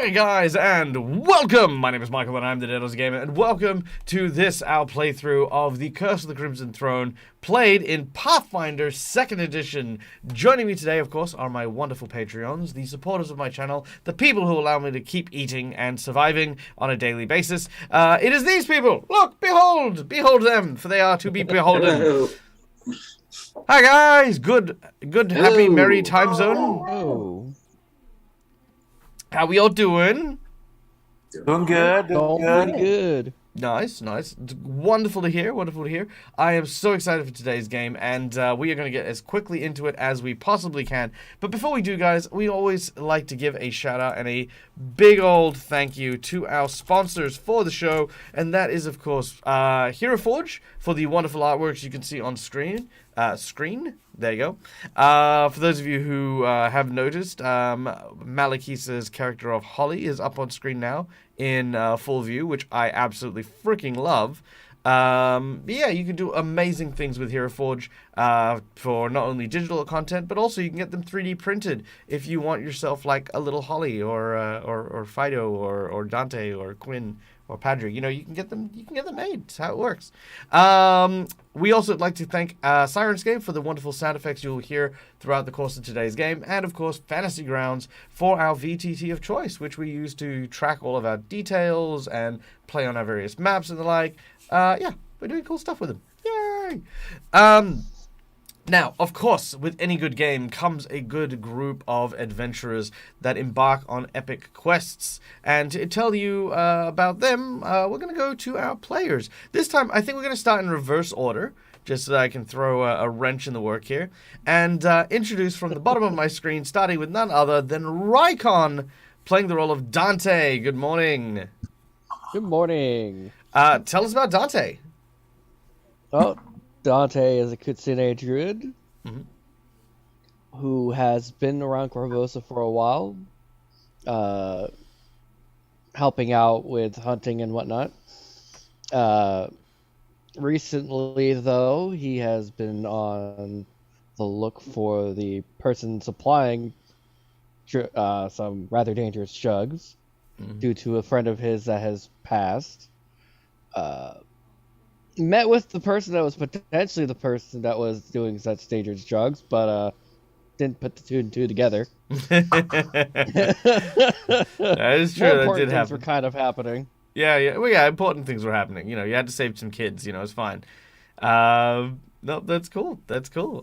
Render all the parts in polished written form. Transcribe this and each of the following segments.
Hey guys, and welcome! My name is Michael and I'm the Dedos Gamer, and welcome to this, our playthrough of The Curse of the Crimson Throne, played in Pathfinder 2nd Edition. Joining me today, of course, are my wonderful Patreons, the supporters of my channel, the people who allow me to keep eating and surviving on a daily basis. It is these people! Look, behold! Behold them, for they are to be beholden. Hello. Hi guys! Good, happy, Hello. merry time zone. Oh. How we all doing? Doing good. Pretty good. Nice. It's wonderful to hear, I am so excited for today's game, and we are going to get as quickly into it as we possibly can. But before we do, guys, we always like to give a shout out and a big old thank you to our sponsors for the show, and that is, of course, Hero Forge for the wonderful artworks you can see on screen. There you go. For those of you who have noticed, Malachisa's character of Holly is up on screen now in full view, which I absolutely freaking love. Yeah, you can do amazing things with Hero Forge for not only digital content, but also you can get them 3D printed if you want yourself like a little Holly or Fido or Dante or Quinn or Padre. You know, you can get them made. That's how it works. We also like to thank Sirenscape for the wonderful sound effects you'll hear throughout the course of today's game, and of course Fantasy Grounds for our VTT of choice, which we use to track all of our details and play on our various maps and the like. Yeah, we're doing cool stuff with them. Yay! Now, of course, with any good game comes a good group of adventurers that embark on epic quests. And to tell you about them, we're going to go to our players. This time, I think we're going to start in reverse order, just so that I can throw a wrench in the work here. And introduce from the bottom of my screen, starting with none other than Rykon, playing the role of Dante. Good morning. Good morning. Tell us about Dante. Oh, Dante is a Kutsune druid who has been around Korvosa for a while, helping out with hunting and whatnot. Recently, though, he has been on the look for the person supplying some rather dangerous drugs due to a friend of his that has passed. Met with the person that was potentially the person that was doing such dangerous drugs, but didn't put the two and two together. That is true. That did things happen. were kind of happening. Yeah. Well, yeah, important things were happening. You know, you had to save some kids. You know, it's fine. No, that's cool.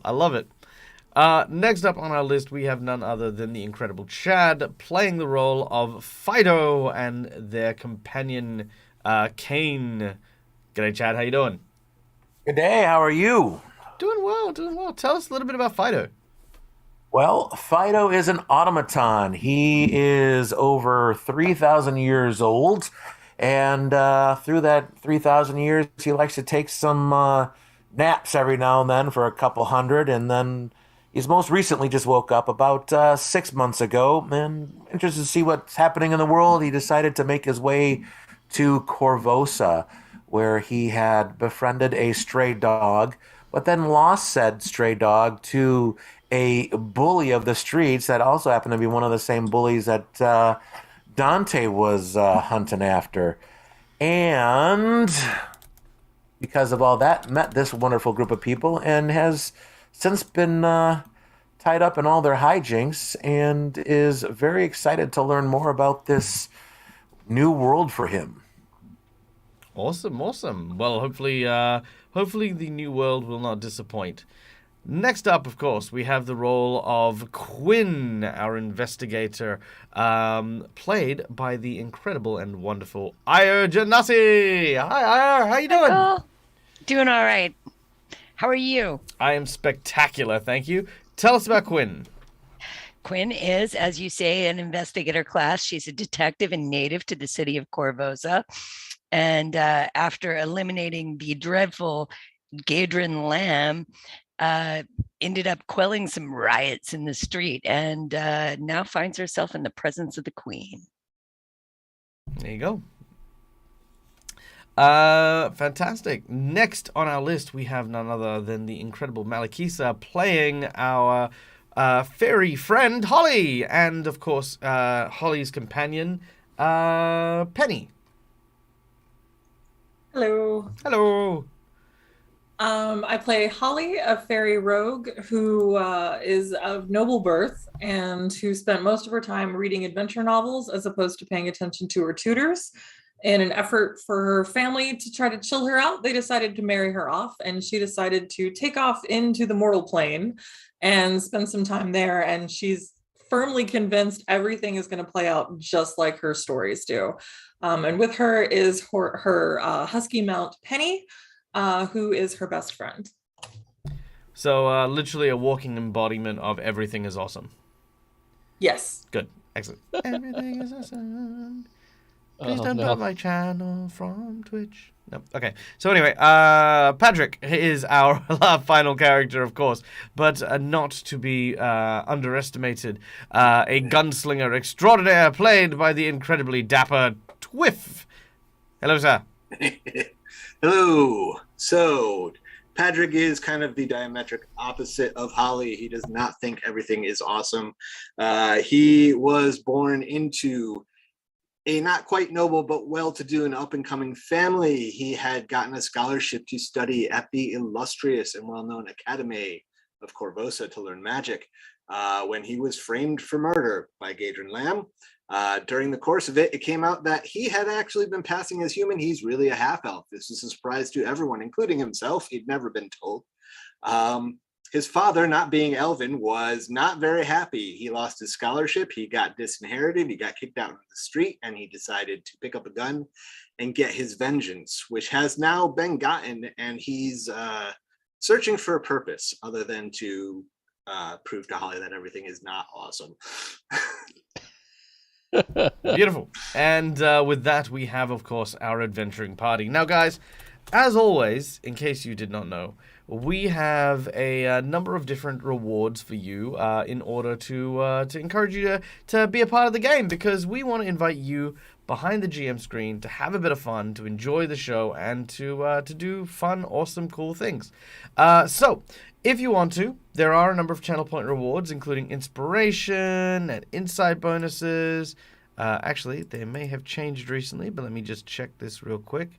I love it. Next up on our list, we have none other than the incredible Chad, playing the role of Fido and their companion, Kane. G'day, Chad. How you doing? Good day. How are you? Doing well. Tell us a little bit about Fido. Well, Fido is an automaton. He is over 3,000 years old, and through that 3,000 years, he likes to take some naps every now and then for a couple hundred, and then he's most recently just woke up about 6 months ago, and interested to see what's happening in the world. He decided to make his way to Korvosa, where he had befriended a stray dog, but then lost said stray dog to a bully of the streets that also happened to be one of the same bullies that Dante was hunting after. And because of all that, met this wonderful group of people and has since been tied up in all their hijinks and is very excited to learn more about this new world for him. Awesome. Well, hopefully the new world will not disappoint. Next up, of course, we have the role of Quinn, our investigator, played by the incredible and wonderful Io Janasi. Hi, Io. How you doing? Oh, doing all right. How are you? I am spectacular, thank you. Tell us about Quinn. Quinn is, as you say, an investigator class. She's a detective and native to the city of Korvosa. And after eliminating the dreadful Gadrin Lamb, ended up quelling some riots in the street and now finds herself in the presence of the queen. There you go. Fantastic. Next on our list, we have none other than the incredible Malachisa playing our fairy friend Holly, and of course Holly's companion Penny. Hello. Hello. I play Holly, a fairy rogue who is of noble birth and who spent most of her time reading adventure novels as opposed to paying attention to her tutors. In an effort for her family to try to chill her out, they decided to marry her off, and she decided to take off into the mortal plane and spend some time there. And she's firmly convinced everything is going to play out just like her stories do. And with her is her husky mount, Penny, who is her best friend. So, literally a walking embodiment of everything is awesome. Yes. Good. Excellent. Everything is awesome. Please Oh, don't no. block my channel from Twitch. No. Okay. So anyway, Patrick is our final character, of course, but not to be underestimated. A gunslinger extraordinaire played by the incredibly dapper Twiff. Hello, sir. Hello. So, Patrick is kind of the diametric opposite of Holly. He does not think everything is awesome. He was born into a not quite noble but well-to-do and up-and-coming family. He had gotten a scholarship to study at the illustrious and well-known Academy of Korvosa to learn magic when he was framed for murder by Gadrin Lamb. During the course of it, it came out that he had actually been passing as human. He's really a half-elf. This was a surprise to everyone, including himself. He'd never been told. His father, not being Elven, was not very happy. He lost his scholarship. He got disinherited. He got kicked out into the street, and he decided to pick up a gun and get his vengeance, which has now been gotten, and he's searching for a purpose other than to prove to Holly that everything is not awesome. Beautiful. And with that, we have, of course, our adventuring party. Now, guys, as always, in case you did not know, we have a number of different rewards for you in order to encourage you to be a part of the game, because we want to invite you behind the GM screen to have a bit of fun, to enjoy the show, and to do fun, awesome, cool things. So, if you want to, there are a number of channel point rewards, including inspiration and insight bonuses. Actually, they may have changed recently, but let me just check this real quick.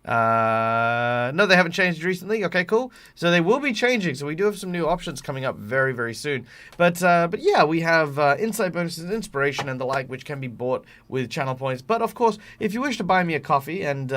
No, they haven't changed recently. Okay, cool. So they will be changing. So we do have some new options coming up very, very soon. But yeah, we have insight bonuses, inspiration, and the like, which can be bought with channel points. But of course, if you wish to buy me a coffee and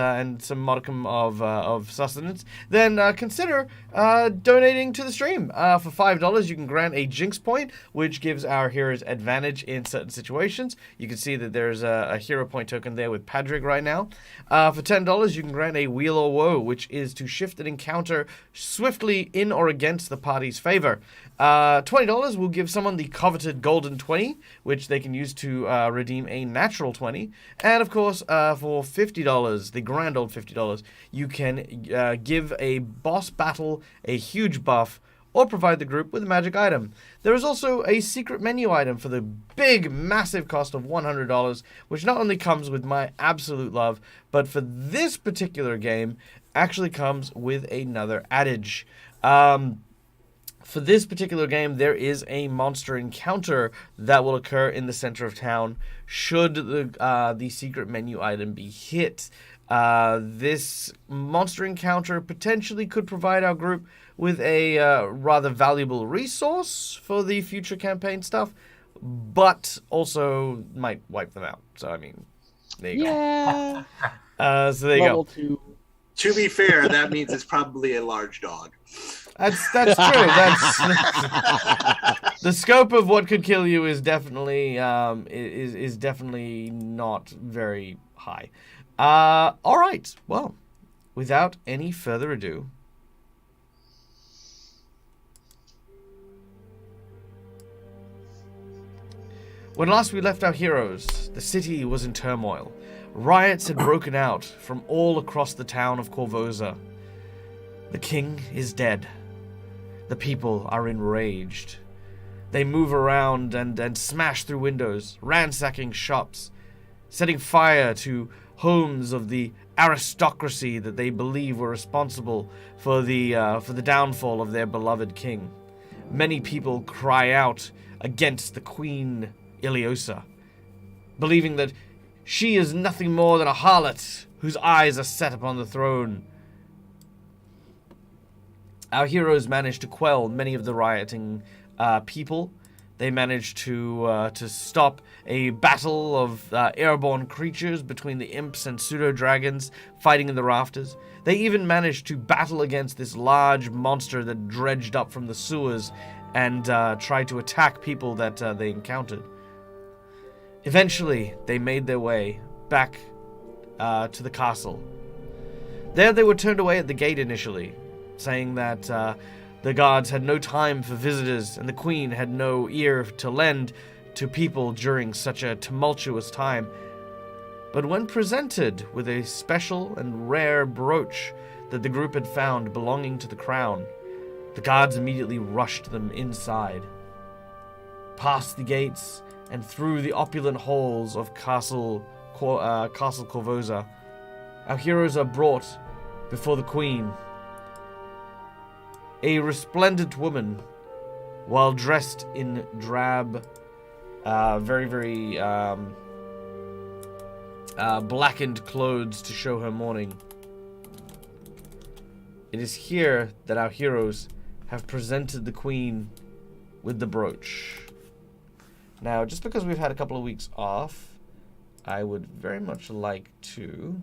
some modicum of sustenance, then consider donating to the stream. For $5, you can grant a Jinx point, which gives our heroes advantage in certain situations. You can see that there's a hero point token there with Patrick right now. For $10, you can grant a Wheel or Woe, which is to shift an encounter swiftly in or against the party's favor. $20 will give someone the coveted Golden 20, which they can use to redeem a Natural 20. And of course, for $50, the grand old $50, you can give a boss battle a huge buff, or provide the group with a magic item. There is also a secret menu item for the big, massive cost of $100, which not only comes with my absolute love, but for this particular game, actually comes with another adage. For this particular game, there is a monster encounter that will occur in the center of town should the secret menu item be hit. This monster encounter potentially could provide our group with a rather valuable resource for the future campaign stuff, but also might wipe them out. So, I mean, there you Yeah. go. So there you Level go. 2. To be fair, that means it's probably a large dog. That's true. That's the scope of what could kill you is definitely is definitely not very high. All right. Well, without any further ado, when last we left our heroes, the city was in turmoil. Riots had broken out from all across the town of Korvosa. The king is dead. The people are enraged. They move around and smash through windows, ransacking shops, setting fire to homes of the aristocracy that they believe were responsible for the downfall of their beloved king. Many people cry out against the Queen Iliosa, believing that She is nothing more than a harlot whose eyes are set upon the throne. Our heroes managed to quell many of the rioting people. They managed to stop a battle of airborne creatures between the imps and pseudo-dragons fighting in the rafters. They even managed to battle against this large monster that dredged up from the sewers and tried to attack people that they encountered. Eventually, they made their way back to the castle. There they were turned away at the gate initially, saying that the guards had no time for visitors, and the queen had no ear to lend to people during such a tumultuous time. But when presented with a special and rare brooch that the group had found belonging to the crown, the guards immediately rushed them inside. Past the gates and through the opulent halls of Castle Korvosa, our heroes are brought before the queen. A resplendent woman, while dressed in drab, very blackened clothes to show her mourning. It is here that our heroes have presented the queen with the brooch. Now, just because we've had a couple of weeks off, I would very much like to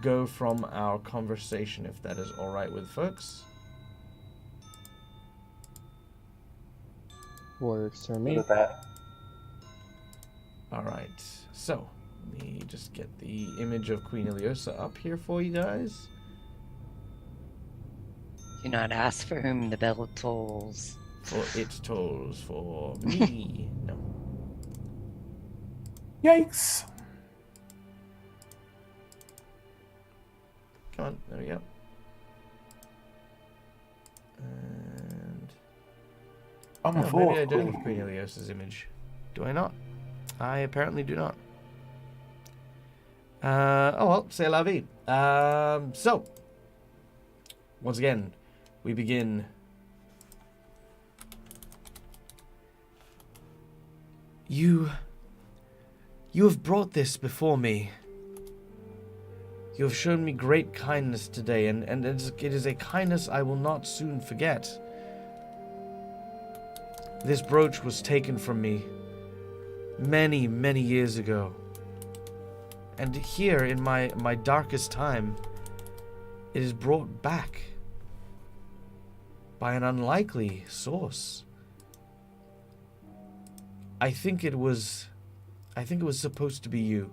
go from our conversation, if that is alright with folks. Works for me. With that. Alright, so let me just get the image of Queen Iliosa up here for you guys. Do not ask for whom the bell tolls. For it tolls for me. No. Yikes. Come on, there we go. And I'm a oh, fool. maybe I do have Queen Iliosa's image. Do I not? I apparently do not. Oh well, c'est la vie. So, once again, we begin. You have brought this before me. You have shown me great kindness today, and it is a kindness I will not soon forget. This brooch was taken from me many, many years ago. And here, in my darkest time, it is brought back by an unlikely source. I think it was supposed to be you,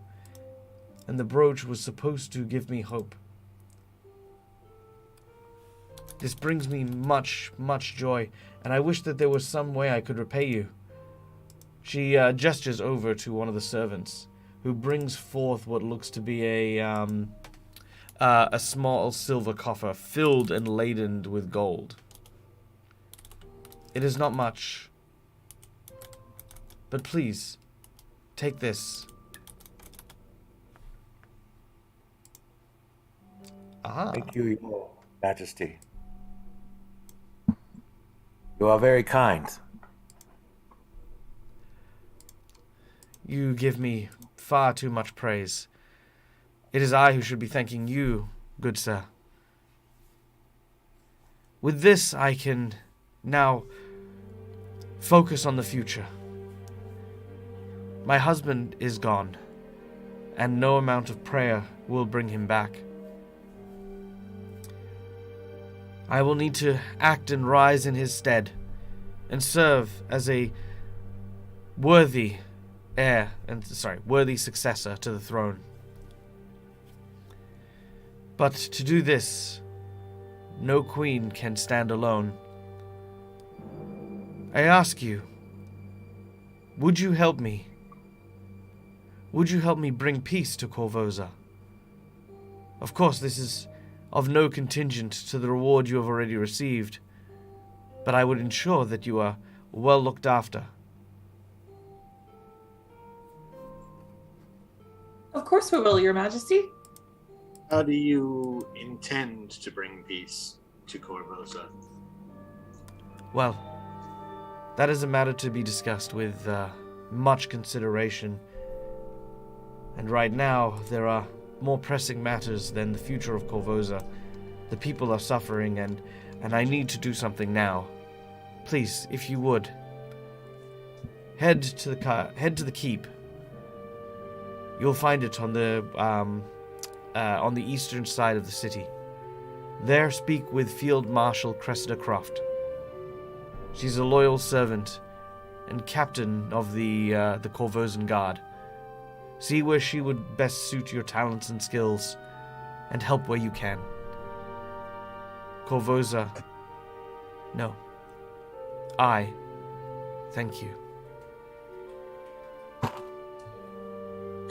and the brooch was supposed to give me hope. This brings me much, much joy, and I wish that there was some way I could repay you. She gestures over to one of the servants, who brings forth what looks to be a small silver coffer filled and laden with gold. It is not much, but please, take this. Aha. Thank you, Your Majesty. You are very kind. You give me far too much praise. It is I who should be thanking you, good sir. With this, I can now focus on the future. My husband is gone, and no amount of prayer will bring him back. I will need to act and rise in his stead, and serve as a worthy successor to the throne. But to do this, no queen can stand alone. I ask you, would you help me? Would you help me bring peace to Korvosa? Of course, this is of no contingent to the reward you have already received, but I would ensure that you are well looked after. Of course we will, Your Majesty. How do you intend to bring peace? to Korvosa. Well, that is a matter to be discussed with much consideration. And right now, there are more pressing matters than the future of Korvosa. The people are suffering, and I need to do something now. Please, if you would, head to the keep. You'll find it on the eastern side of the city. There, speak with Field Marshal Cressida Croft. She's a loyal servant and captain of the Korvosan Guard. See where she would best suit your talents and skills, and help where you can. Korvosa, no. I thank you.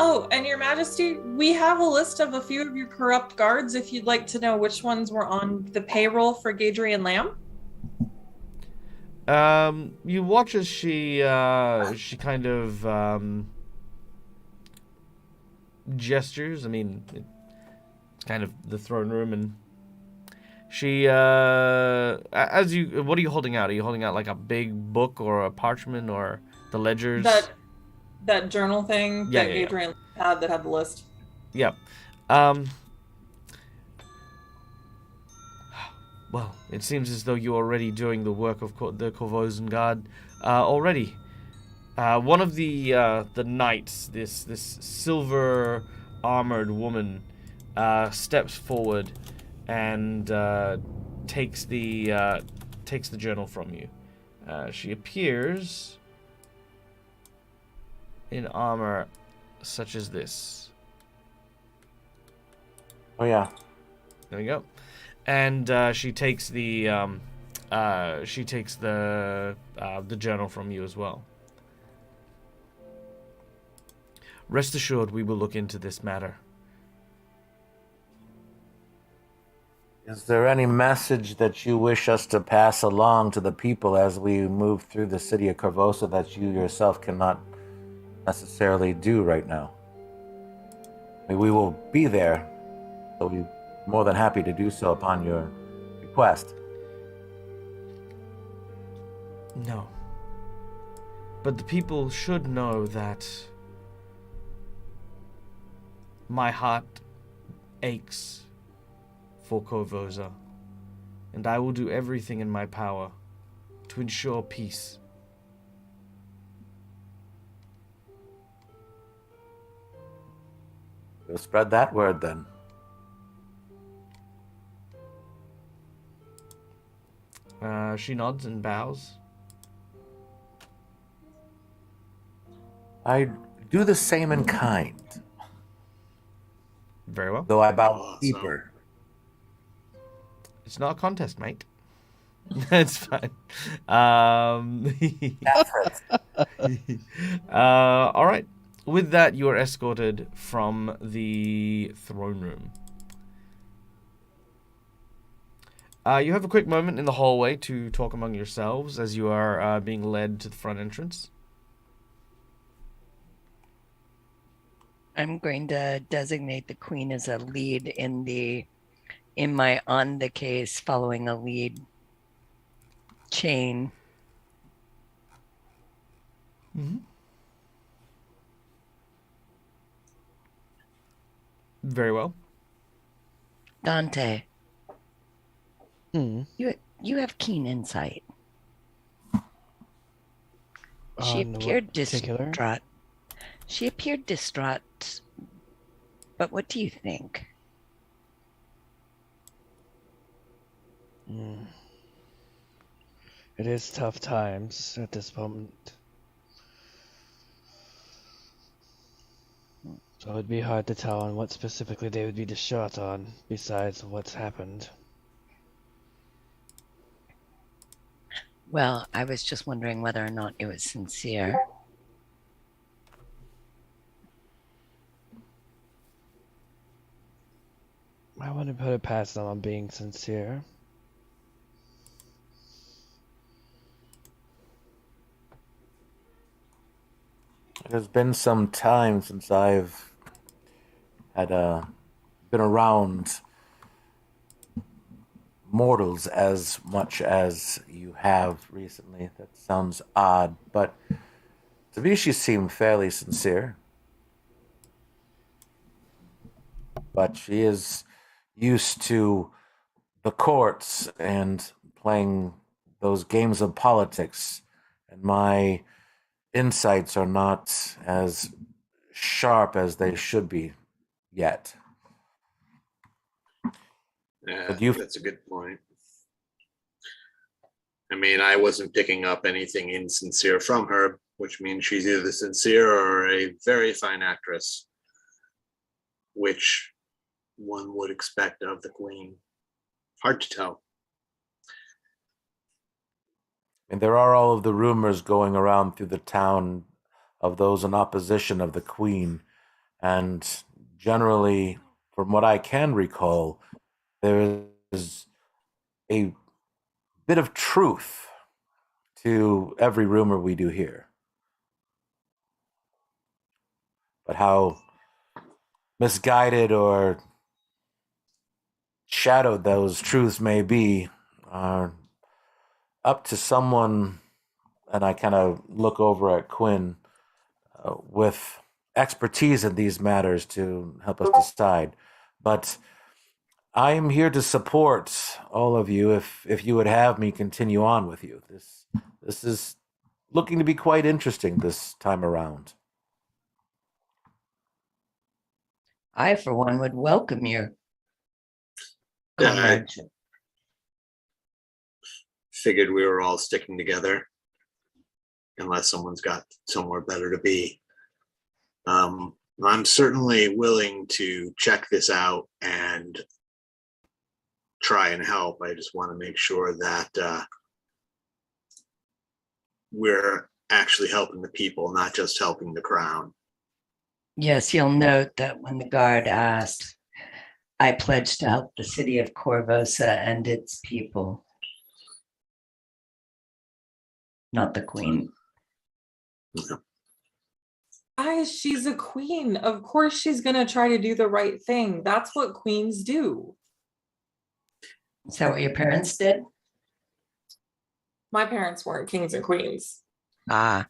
Oh, and Your Majesty, we have a list of a few of your corrupt guards if you'd like to know which ones were on the payroll for Gadrian Lamb. You watch as she kind of gestures. I mean, it's kind of the throne room, and she as you, what are you holding out? Are you holding out like a big book or a parchment or the ledgers? That journal thing that Gadrian had that had the list. Yep. Well, it seems as though you're already doing the work of the Korvosan Guard already. One of the knights, this silver armored woman, steps forward and takes the journal from you. She appears in armor such as this. Oh yeah. There we go. And she takes the journal from you as well. Rest assured, we will look into this matter. Is there any message that you wish us to pass along to the people as we move through the city of Korvosa that you yourself cannot necessarily do right now? I mean, we will be there, so we're more than happy to do so upon your request. No. But the people should know that my heart aches for Korvosa, and I will do everything in my power to ensure peace. We'll spread that word then. She nods and bows. I do the same in kind, Very well. though I bow deeper. It's not a contest, mate. It's fine. All right. With that, you are escorted from the throne room. You have a quick moment in the hallway to talk among yourselves as you are being led to the front entrance. I'm going to designate the queen as a lead in my on the case, following a lead chain. Mm-hmm. Very well. Dante, Hmm. you have keen insight. She On what appeared particular? distraught. She appeared distraught. But what do you think? It is tough times at this moment. So it'd be hard to tell on what specifically they would be distraught on, besides what's happened. Well, I was just wondering whether or not it was sincere. I wouldn't put it past them on being sincere. It has been some time since I've had been around mortals as much as you have recently. That sounds odd, but to me she seemed fairly sincere. But she is used to the courts and playing those games of politics, and my insights are not as sharp as they should be yet. Yeah, But you, that's a good point. I mean, I wasn't picking up anything insincere from her, which means she's either sincere or a very fine actress, which one would expect of the queen. Hard to tell. and there are all of the rumors going around through the town of those in opposition of the queen, and generally, from what I can recall, there is a bit of truth to every rumor we do hear. But how misguided or shadowed those truths may be are up to someone, and I kind of look over at Quinn with expertise in these matters to help us decide. But I am here to support all of you if you would have me continue on with you. This is looking to be quite interesting this time around. I, for one, would welcome your Yeah, I comradeship. figured we were all sticking together unless someone's got somewhere better to be. I'm certainly willing to check this out and try and help. I just want to make sure that we're actually helping the people, not just helping the crown. Yes, you'll note that when the guard asked, I pledged to help the city of Korvosa and its people, not the queen. Guys, she's a queen. Of course she's going to try to do the right thing. That's what queens do. Is that what your parents did? My parents weren't kings and queens. Ah,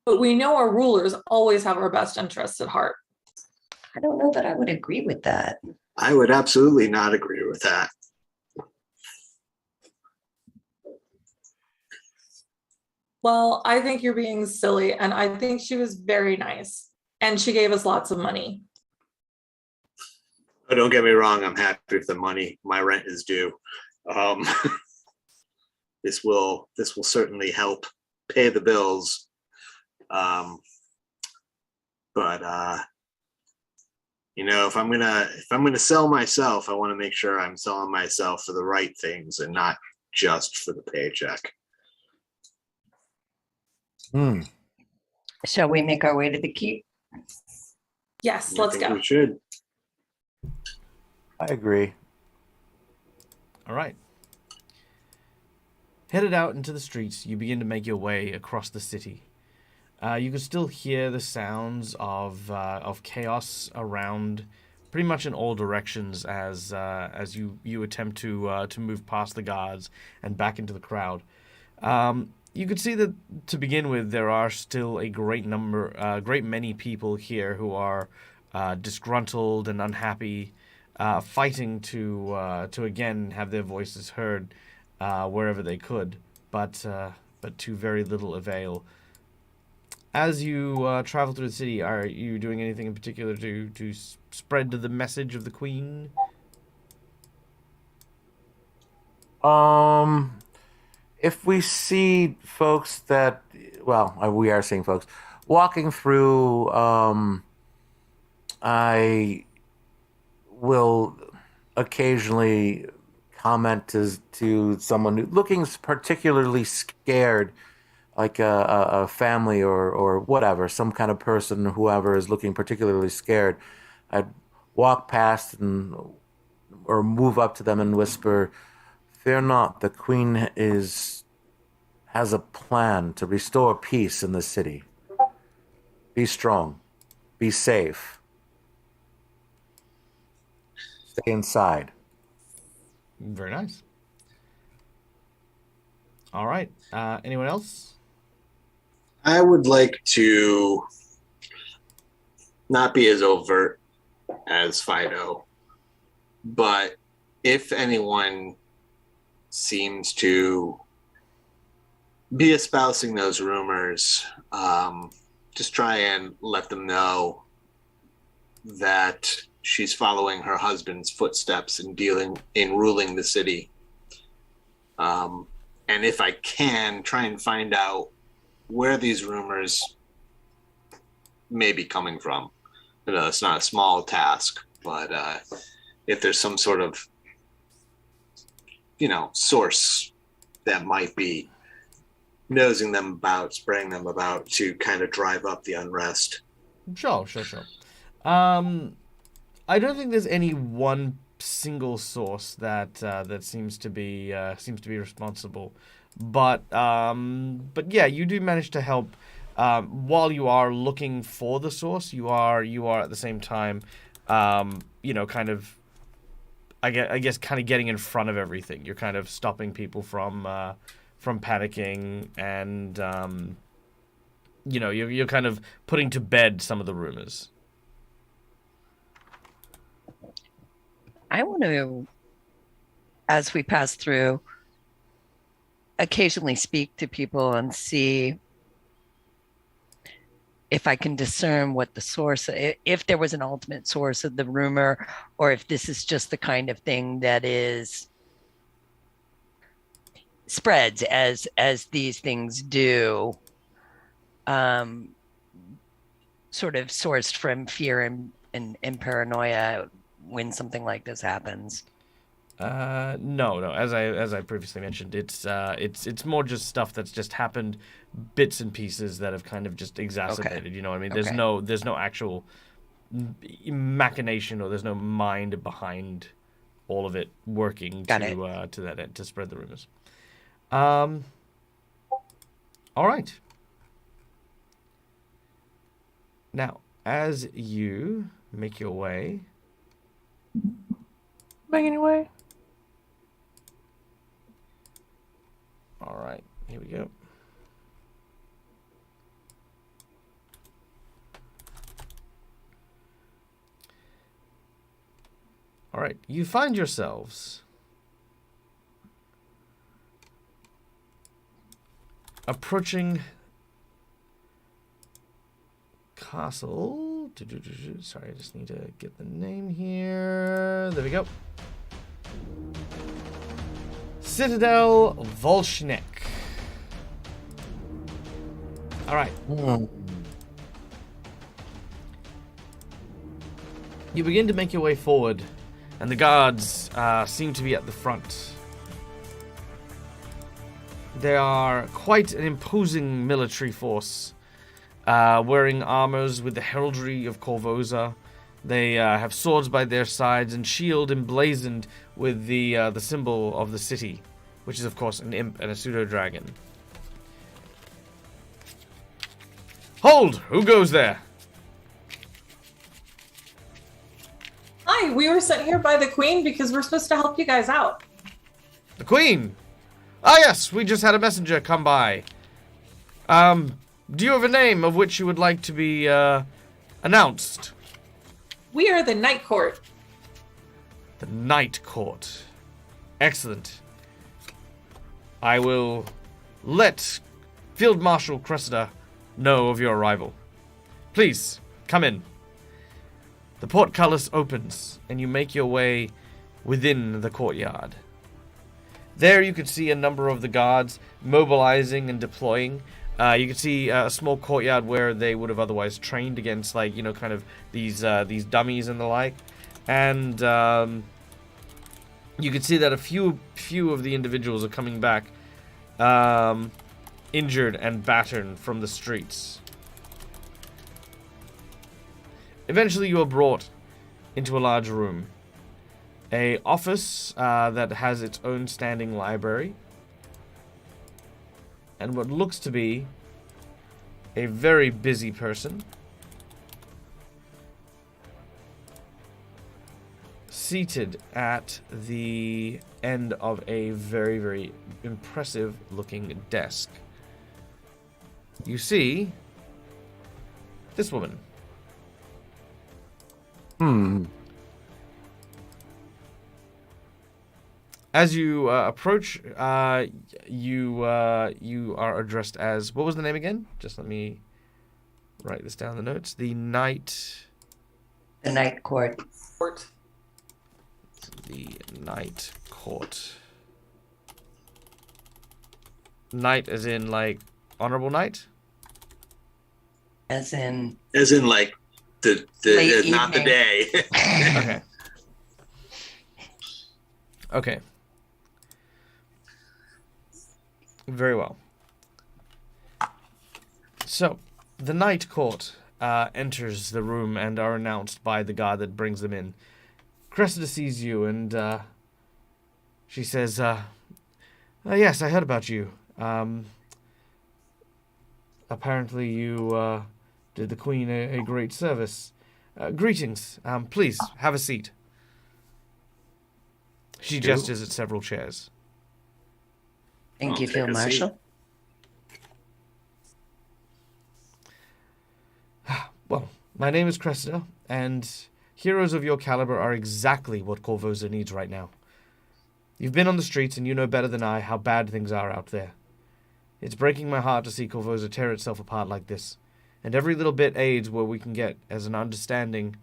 But we know our rulers always have our best interests at heart. I don't know that I would agree with that. I would absolutely not agree with that. Well, I think you're being silly, and I think she was very nice, and she gave us lots of money. But don't get me wrong, I'm happy with the money. My rent is due. This will certainly help pay the bills. But if I'm gonna sell myself, I want to make sure I'm selling myself for the right things and not just for the paycheck. Shall we make our way to the keep? Yes, I let's think go. we should. I agree. All right. Headed out into the streets, you begin to make your way across the city. You can still hear the sounds of chaos around, pretty much in all directions, as you attempt to move past the guards and back into the crowd. You could see that to begin with, there are still a great many people here who are disgruntled and unhappy, fighting to again have their voices heard wherever they could, but to very little avail. As you travel through the city, are you doing anything in particular to spread the message of the queen? If we see folks that, we are seeing folks walking through, I will occasionally comment to someone looking particularly scared, like a family or whatever, some kind of person, whoever is looking particularly scared. I'd walk past or move up to them and whisper, "Fear not, the queen has a plan to restore peace in the city. Be strong. Be safe." stay inside. Very nice. All right. Anyone else? I would like to not be as overt as Fido, but if anyone seems to be espousing those rumors, just try and let them know that she's following her husband's footsteps in ruling the city. And if I can, try and find out where these rumors may be coming from. You know, it's not a small task, but if there's some sort of, source that might be nosing them about, spraying them about to kind of drive up the unrest. Sure. I don't think there's any one single source that seems to be responsible, but yeah, you do manage to help. While you are looking for the source, you are at the same time, kind of, I guess, kind of getting in front of everything. You're kind of stopping people from panicking, and you're kind of putting to bed some of the rumors. I want to, as we pass through, occasionally speak to people and see if I can discern what the source, if there was an ultimate source of the rumor, or if this is just the kind of thing that is spreads as these things do, sort of sourced from fear and paranoia when something like this happens. No. As I previously mentioned, it's more just stuff that's just happened, bits and pieces that have kind of just exacerbated. Okay. You know what I mean? There's no actual machination, or there's no mind behind all of it working to that end, to spread the rumors. All right. Now, as you make your way. Making your way. All right, here we go. All right, you find yourselves approaching Castle. Sorry, I just need to get the name here. There we go. Citadel Volshnik. All right. You begin to make your way forward, and the guards seem to be at the front. They are quite an imposing military force, wearing armors with the heraldry of Korvosa. They have swords by their sides and shield emblazoned with the symbol of the city, which is, of course, an imp and a pseudo-dragon. Hold! Who goes there? Hi, we were sent here by the Queen because we're supposed to help you guys out. The Queen? Ah, yes, we just had a messenger come by. Do you have a name of which you would like to be announced? We are the Night Court. The Night Court. Excellent. I will let Field Marshal Cressida know of your arrival. Please, come in. The portcullis opens, and you make your way within the courtyard. There you could see a number of the guards mobilizing and deploying. You can see a small courtyard where they would have otherwise trained against, kind of these dummies and the like. And you can see that a few of the individuals are coming back injured and battered from the streets. Eventually you are brought into a large room. A office that has its own standing library. And what looks to be a very busy person seated at the end of a very, very impressive looking desk, you see this woman. As you approach, you are addressed as, what was the name again? Just let me write this down in the notes. The Night Court. The Night Court. Night as in like honorable night? As in like the Late not the evening. day. Okay. Okay. Very well. So, the Night Court enters the room and are announced by the guard that brings them in. Cressida sees you and she says, yes, I heard about you. Apparently you did the Queen a great service. Greetings. Please, have a seat. She gestures at several chairs. Thank I'll you, take Field a seat. Marshal. Well, my name is Cressida, and heroes of your caliber are exactly what Korvosa needs right now. You've been on the streets, and you know better than I how bad things are out there. It's breaking my heart to see Korvosa tear itself apart like this, and every little bit aids where we can get as an understanding...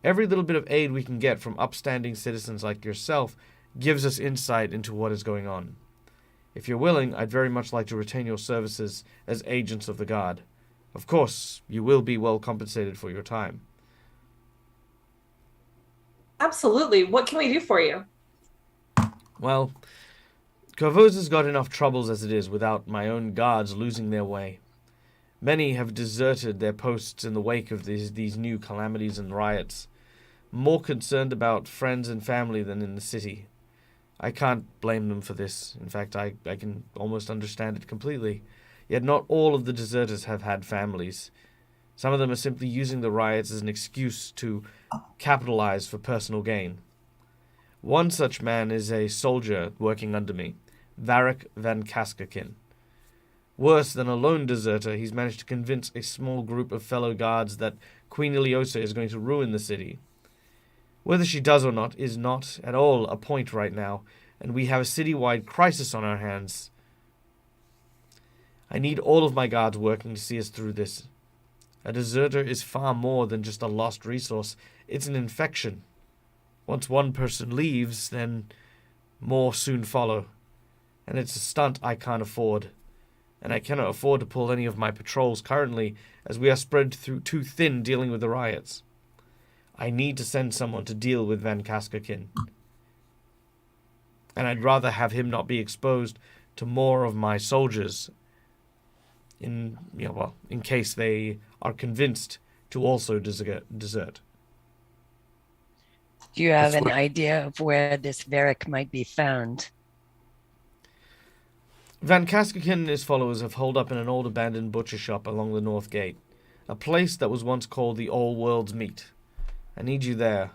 Every little bit of aid we can get from upstanding citizens like yourself gives us insight into what is going on. If you're willing, I'd very much like to retain your services as agents of the guard. Of course, you will be well compensated for your time. Absolutely. What can we do for you? Well, Korvosa's got enough troubles as it is without my own guards losing their way. Many have deserted their posts in the wake of these new calamities and riots, more concerned about friends and family than in the city. I can't blame them for this. In fact, I can almost understand it completely. Yet not all of the deserters have had families. Some of them are simply using the riots as an excuse to capitalize for personal gain. One such man is a soldier working under me, Varric van Kaskakin. Worse than a lone deserter, he's managed to convince a small group of fellow guards that Queen Iliosa is going to ruin the city. Whether she does or not is not at all a point right now, and we have a citywide crisis on our hands. I need all of my guards working to see us through this. A deserter is far more than just a lost resource. It's an infection. Once one person leaves, then more soon follow. And it's a stunt I can't afford. And I cannot afford to pull any of my patrols currently, as we are spread through too thin dealing with the riots. I need to send someone to deal with Van Kaskakin. And I'd rather have him not be exposed to more of my soldiers in case they are convinced to also desert. Do you have an idea of where this Varric might be found? Van Kaskakin and his followers have holed up in an old abandoned butcher shop along the north gate, a place that was once called the All World's Meat. I need you there.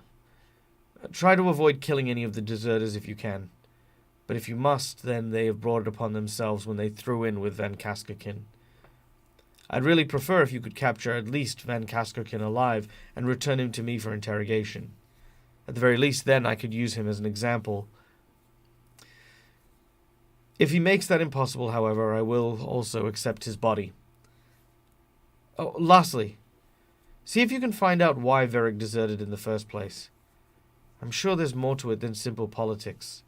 Try to avoid killing any of the deserters if you can. But if you must, then they have brought it upon themselves when they threw in with Van Kaskakin. I'd really prefer if you could capture at least Van Kaskakin alive and return him to me for interrogation. At the very least, then I could use him as an example. If he makes that impossible, however, I will also accept his body. Oh, lastly, see if you can find out why Varric deserted in the first place. I'm sure there's more to it than simple politics.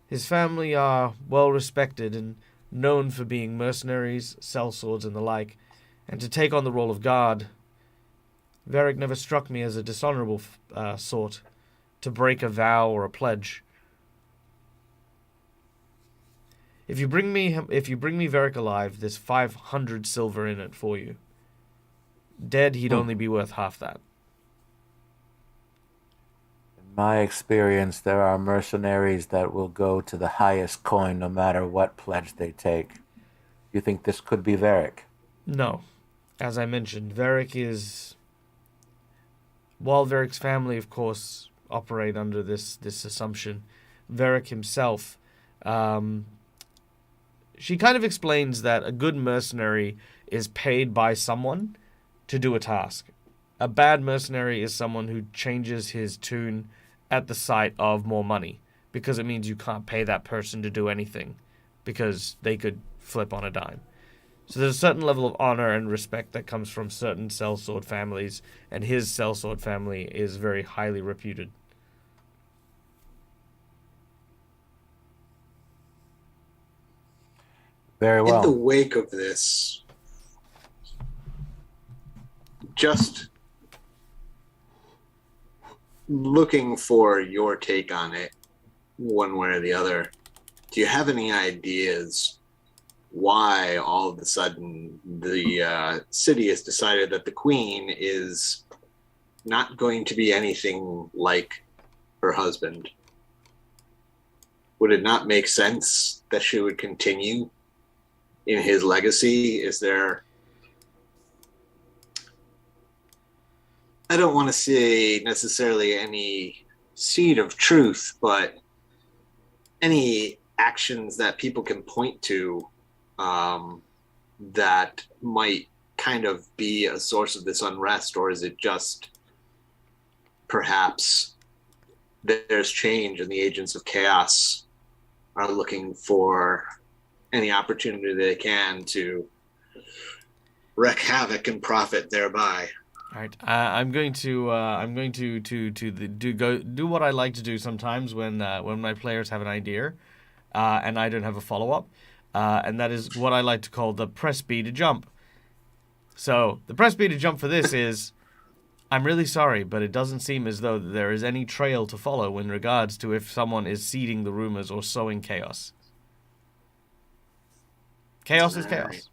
His family are well respected and known for being mercenaries, sellswords, and the like, and to take on the role of guard. Varric never struck me as a dishonorable sort, to break a vow or a pledge. If you bring me Varric alive, there's 500 silver in it for you. Dead, he'd only be worth half that. In my experience, there are mercenaries that will go to the highest coin no matter what pledge they take. You think this could be Varric? No. As I mentioned, Varric is while Varric's family, of course, operate under this assumption, Varric himself, she kind of explains that a good mercenary is paid by someone to do a task. A bad mercenary is someone who changes his tune at the sight of more money, because it means you can't pay that person to do anything, because they could flip on a dime. So there's a certain level of honor and respect that comes from certain sellsword families, and his sellsword family is very highly reputed. Very well. In the wake of this, just looking for your take on it, one way or the other, do you have any ideas why all of a sudden the city has decided that the queen is not going to be anything like her husband? Would it not make sense that she would continue in his legacy? Is there, I don't want to say necessarily any seed of truth, but any actions that people can point to that might kind of be a source of this unrest? Or is it just perhaps there's change and the agents of chaos are looking for any opportunity they can to wreak havoc and profit thereby? All right, I'm going to do what I like to do sometimes when my players have an idea, and I don't have a follow up, and that is what I like to call the press B to jump. So the press B to jump for this is, I'm really sorry, but it doesn't seem as though there is any trail to follow in regards to if someone is seeding the rumors or sowing chaos. Chaos is chaos.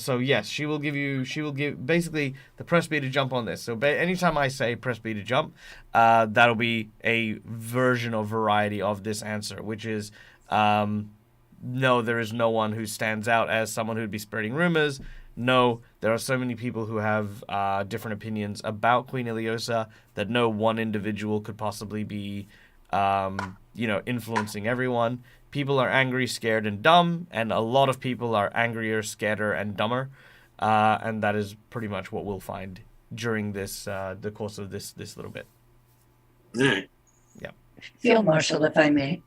So yes, she will give basically the press B to jump on this. So anytime I say press B to jump, that'll be a version or variety of this answer, which is no, there is no one who stands out as someone who'd be spreading rumors. No, there are so many people who have different opinions about Queen Iliosa that no one individual could possibly be, influencing everyone. People are angry, scared, and dumb, and a lot of people are angrier, scareder, and dumber, and that is pretty much what we'll find during this the course of this little bit. Yeah. Yeah. Field Marshal, if I may,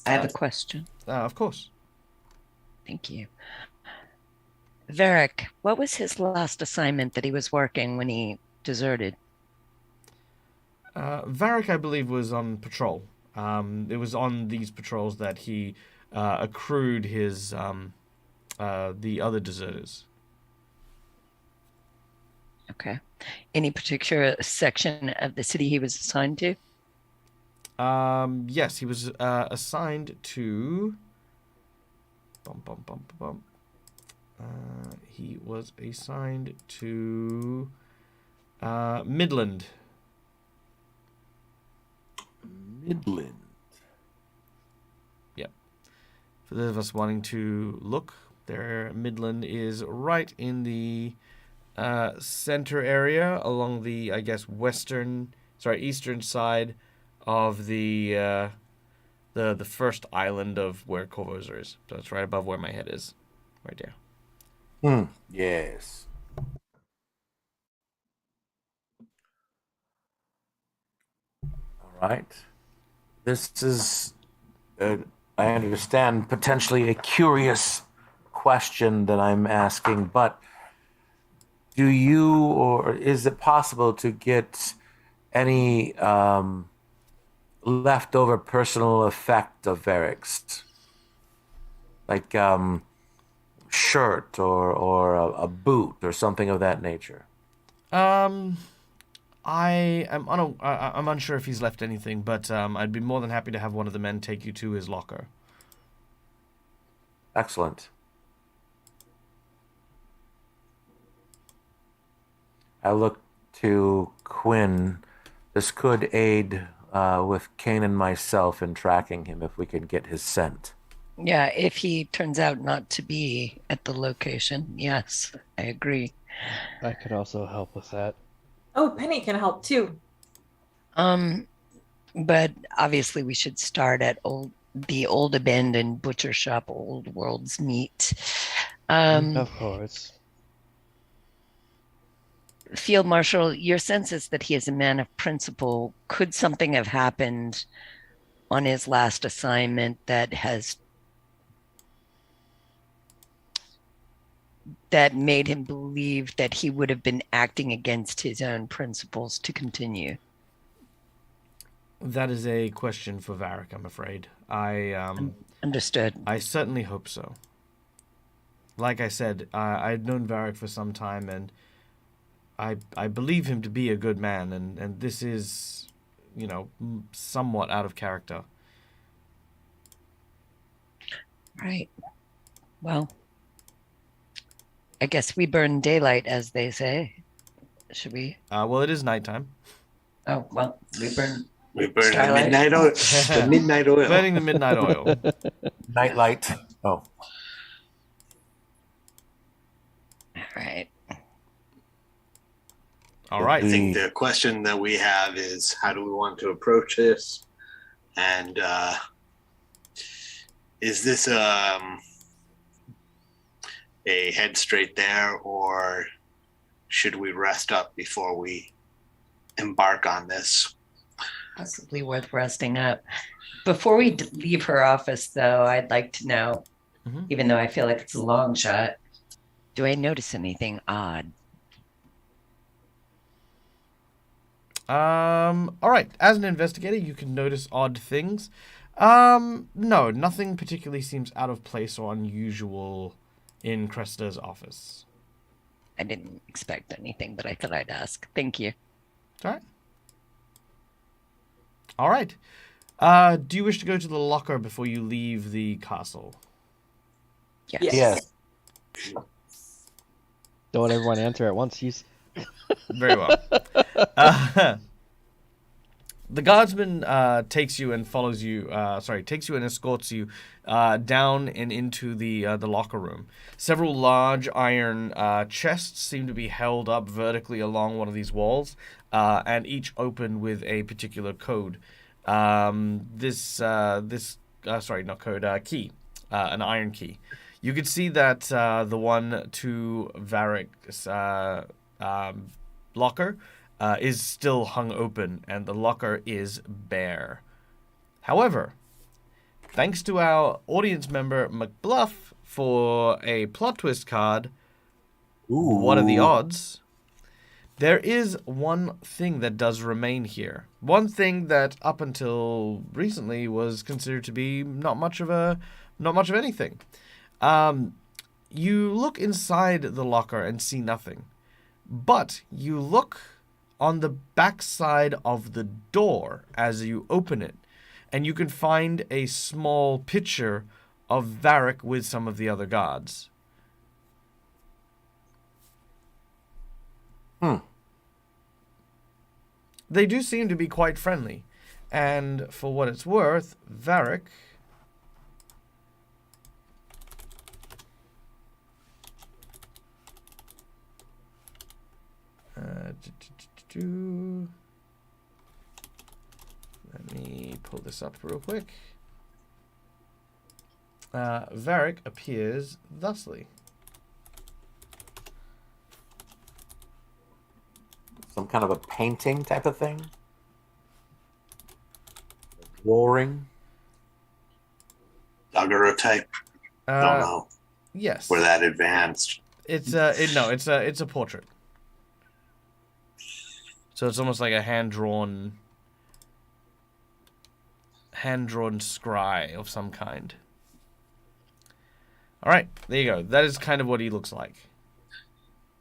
I have a question. Of course. Thank you. Varric, what was his last assignment that he was working when he deserted? Varric, I believe, was on patrol. It was on these patrols that he accrued his the other deserters. Okay. Any particular section of the city he was assigned to? Yes, he was assigned to. He was assigned to Midland. Midland. Yep. For those of us wanting to look, there Midland is right in the center area along the, I guess, eastern side of the first island of where Korvosa is. So it's right above where my head is, right there. Yes. All right. This is, I understand, potentially a curious question that I'm asking, but do you, or is it possible to get any leftover personal effect of Varric's? Like shirt or a boot or something of that nature? I'm unsure if he's left anything, but I'd be more than happy to have one of the men take you to his locker. Excellent. I look to Quinn. This could aid with Kane and myself in tracking him if we can get his scent. Yeah, if he turns out not to be at the location, yes, I agree. I could also help with that. Oh, Penny can help too. But obviously we should start at the old abandoned butcher shop, Old World's Meat. Of course. Field Marshal, your sense is that he is a man of principle. Could something have happened on his last assignment that made him believe that he would have been acting against his own principles to continue? That is a question for Varric, I'm afraid. Understood. I certainly hope so. Like I said, I'd known Varric for some time, and I believe him to be a good man, and this is, somewhat out of character. Right. Well, I guess we burn daylight, as they say. Should we? Well, it is nighttime. Oh, well, we burn the Starlight. midnight oil. The midnight oil. Burning the midnight oil. Nightlight. Oh. Right. All right. I think the question that we have is, how do we want to approach this? And is this a head straight there, or should we rest up before we embark on this? Possibly worth resting up. Before we leave her office, though, I'd like to know, even though I feel like it's a long shot, do I notice anything odd? All right. As an investigator, you can notice odd things. No, nothing particularly seems out of place or unusual in Cresta's office. I didn't expect anything, but I thought I'd ask. Thank you. All right. All right. Do you wish to go to the locker before you leave the castle? Yes. Yes. Don't want everyone to enter at once. Very well. The guardsman takes you and escorts you down and into the locker room. Several large iron chests seem to be held up vertically along one of these walls, and each open with a particular code. Key, an iron key. You could see that the one to Varric's locker is still hung open, and the locker is bare. However, thanks to our audience member McBluff for a plot twist card, what are the odds? There is one thing that does remain here. One thing that up until recently was considered to be not much of anything. You look inside the locker and see nothing. But you look on the back side of the door as you open it, and you can find a small picture of Varric with some of the other guards. They do seem to be quite friendly, and for what it's worth, Varric... Let me pull this up real quick. Varric appears thusly. Some kind of a painting type of thing? Drawing? Daguerreotype. Don't know. Yes. We're that advanced. It's a portrait. So it's almost like a hand-drawn scry of some kind. All right, there you go. That is kind of what he looks like.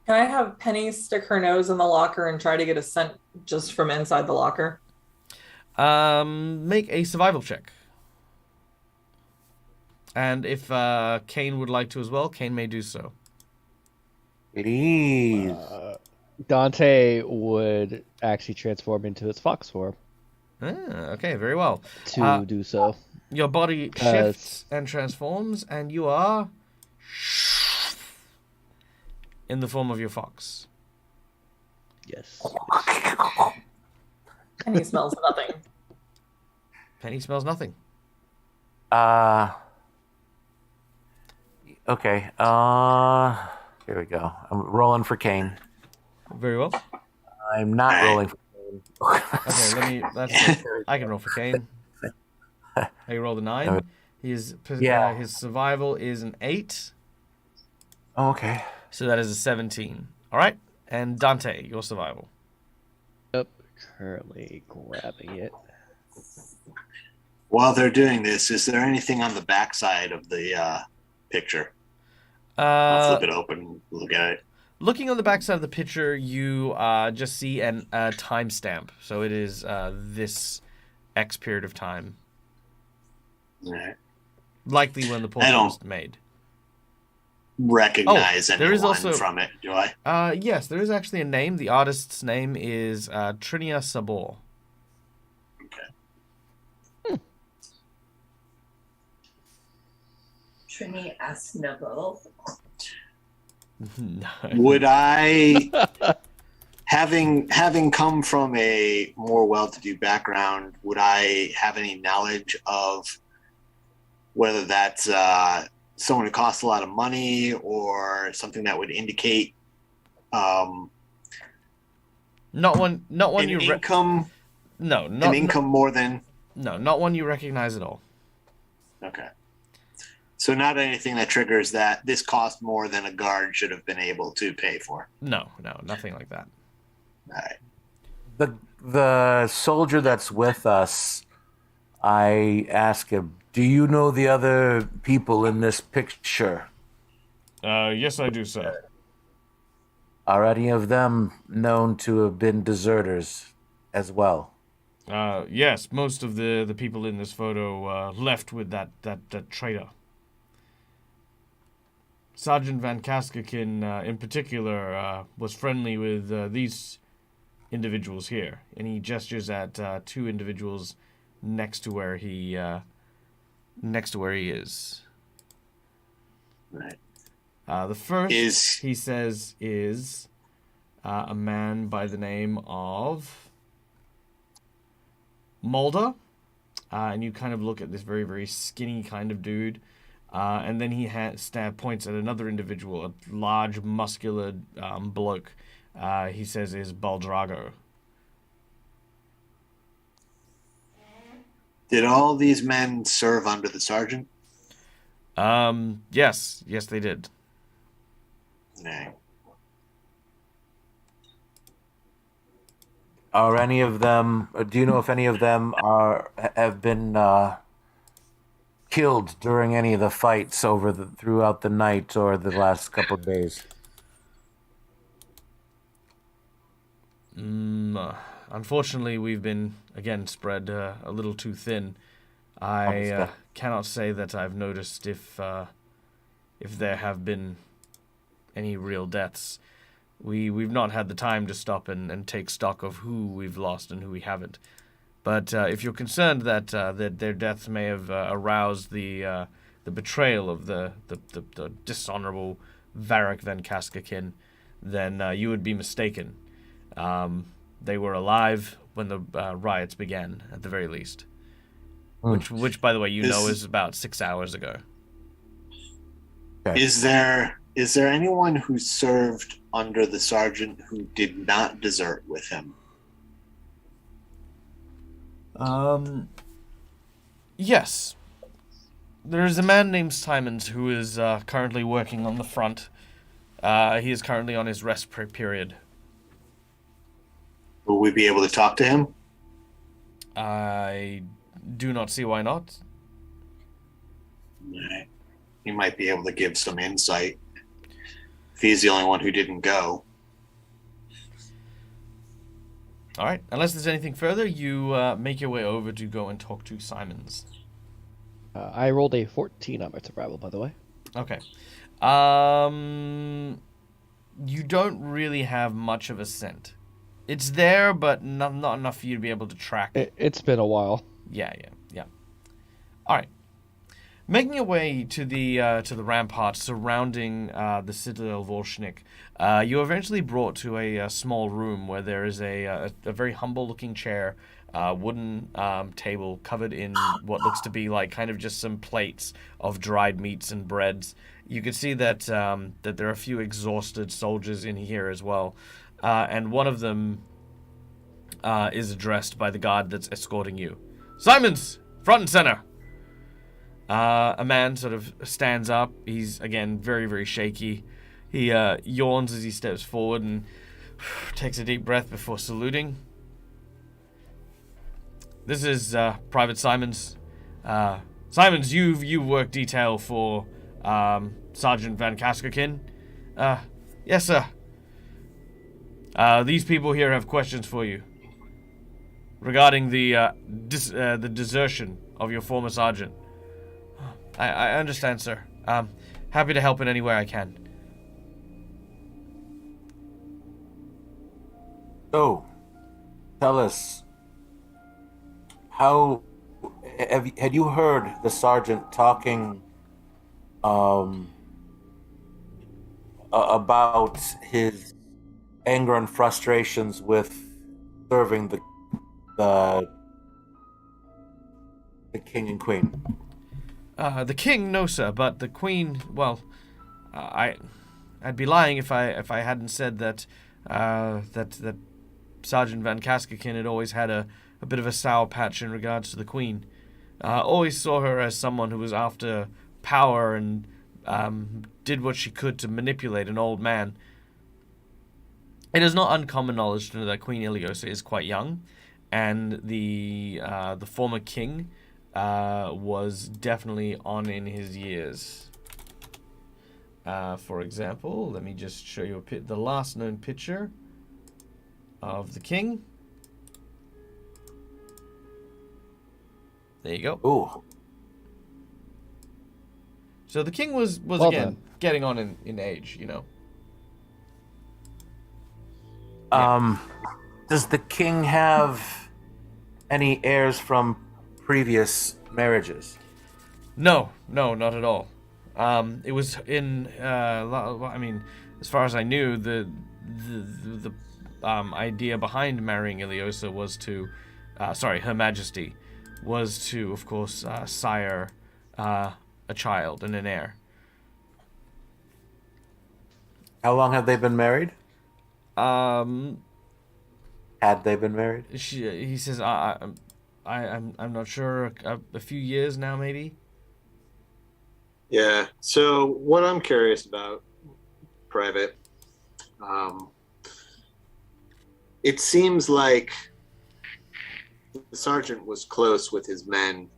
Can I have Penny stick her nose in the locker and try to get a scent just from inside the locker? Make a survival check. And if Kane would like to as well, Kane may do so. Please. Dante would actually transform into its fox form Okay, very well. to do so. Your body shifts and transforms, and you are in the form of your fox. Yes. And he smells nothing. Penny smells nothing. Okay. Here we go. I'm rolling for Kane. Very well. I'm not All right. rolling for Kane. Okay, that's good. I can roll for Kane. He rolled a 9. His survival is an 8. Oh, okay. So that is a 17. All right. And Dante, your survival. Yep. Currently grabbing it. While they're doing this, is there anything on the backside of the picture? I'll flip it open and look at it. Looking on the backside of the picture, you just see a timestamp. So it is this X period of time. All right. Likely when the portrait was made. Recognize there is anyone also- from it, do I? Yes, there is actually a name. The artist's name is Trinia Sabor. Trini Asnabo. No. Would I, having come from a more well-to-do background, would I have any knowledge of whether that's someone who costs a lot of money or something that would indicate Not one an you income? No, An not income more than no, not one you recognize at all. okay. So not anything that triggers that this cost more than a guard should have been able to pay for. No, nothing like that. All right. The soldier that's with us, I ask him, do you know the other people in this picture? Yes, I do, sir. Are any of them known to have been deserters as well? Yes, most of the people in this photo left with that traitor. Sergeant Van Kaskakin, in particular, was friendly with these individuals here, and he gestures at 2 individuals next to where he is. Right. The first, Is he says, is a man by the name of Mulder. And you kind of look at this very, very skinny kind of dude. And then he points at another individual, a large, muscular bloke. He says is Baldrago. did all these men serve under the sergeant? Yes, they did. No. Are any of them? Do you know if any of them have been killed during any of the fights throughout the night or the last couple of days? Unfortunately, we've been again spread a little too thin. I cannot say that I've noticed if there have been any real deaths. We've not had the time to stop and take stock of who we've lost and who we haven't. But if you're concerned that their deaths may have aroused the betrayal of the dishonorable Varric Van Kaskakin, then you would be mistaken. They were alive when the riots began, at the very least. Which, by the way, is about 6 hours ago. Okay. Is there anyone who served under the sergeant who did not desert with him? Yes. There is a man named Simons who is currently working on the front. He is currently on his rest period. Will we be able to talk to him? I do not see why not. Right. He might be able to give some insight if he's the only one who didn't go. All right. Unless there's anything further, you make your way over to go and talk to Simons. I rolled a 14 on my survival, by the way. Okay. You don't really have much of a scent. It's there, but not enough for you to be able to track it. It's been a while. Yeah. All right. Making your way to the ramparts surrounding the Citadel Volshnik, you are eventually brought to a small room where there is a very humble-looking chair, wooden table covered in what looks to be like kind of just some plates of dried meats and breads. You can see that that there are a few exhausted soldiers in here as well, and one of them is addressed by the guard that's escorting you. Simons, front and center. A man sort of stands up. He's, again, very, very shaky. He yawns as he steps forward and takes a deep breath before saluting. This is Private Simons. Simons, you work detail for Sergeant Van Kaskerkin. Yes, sir. These people here have questions for you regarding the desertion of your former sergeant. I understand, sir. Happy to help in any way I can. So, tell us, how had you heard the sergeant talking about his anger and frustrations with serving the king and queen? The king, no, sir, but the queen, well, I'd be lying if I hadn't said that that Sergeant Van Kaskerkin had always had a bit of a sour patch in regards to the queen. Always saw her as someone who was after power and did what she could to manipulate an old man. It is not uncommon knowledge to know that Queen Iliosa is quite young, and the former king was definitely on in his years. For example, let me just show you the last known picture of the king. There you go. Ooh. So the king was Well again done. getting on in age, you know. Does the king have any heirs from previous marriages? No, not at all. It was in. I mean, as far as I knew, the idea behind marrying Iliosa was to, Her Majesty, was to, of course, sire a child and an heir. How long have they been married? Um, Had they been married? he says, I'm not sure. A few years now, maybe. Yeah. So what I'm curious about, Private, it seems like the sergeant was close with his men,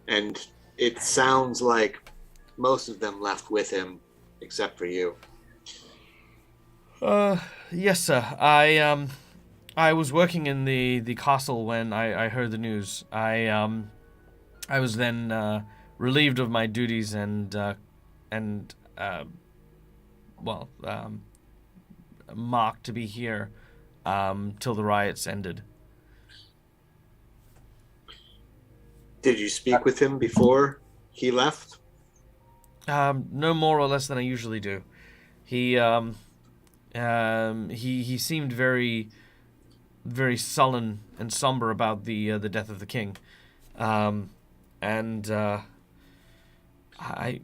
and it sounds like most of them left with him, except for you. Yes, sir. I was working in the castle when I heard the news. I was then relieved of my duties and marked to be here till the riots ended. Did you speak with him before he left? No more or less than I usually do. He seemed very, very sullen and somber about the death of the king, and I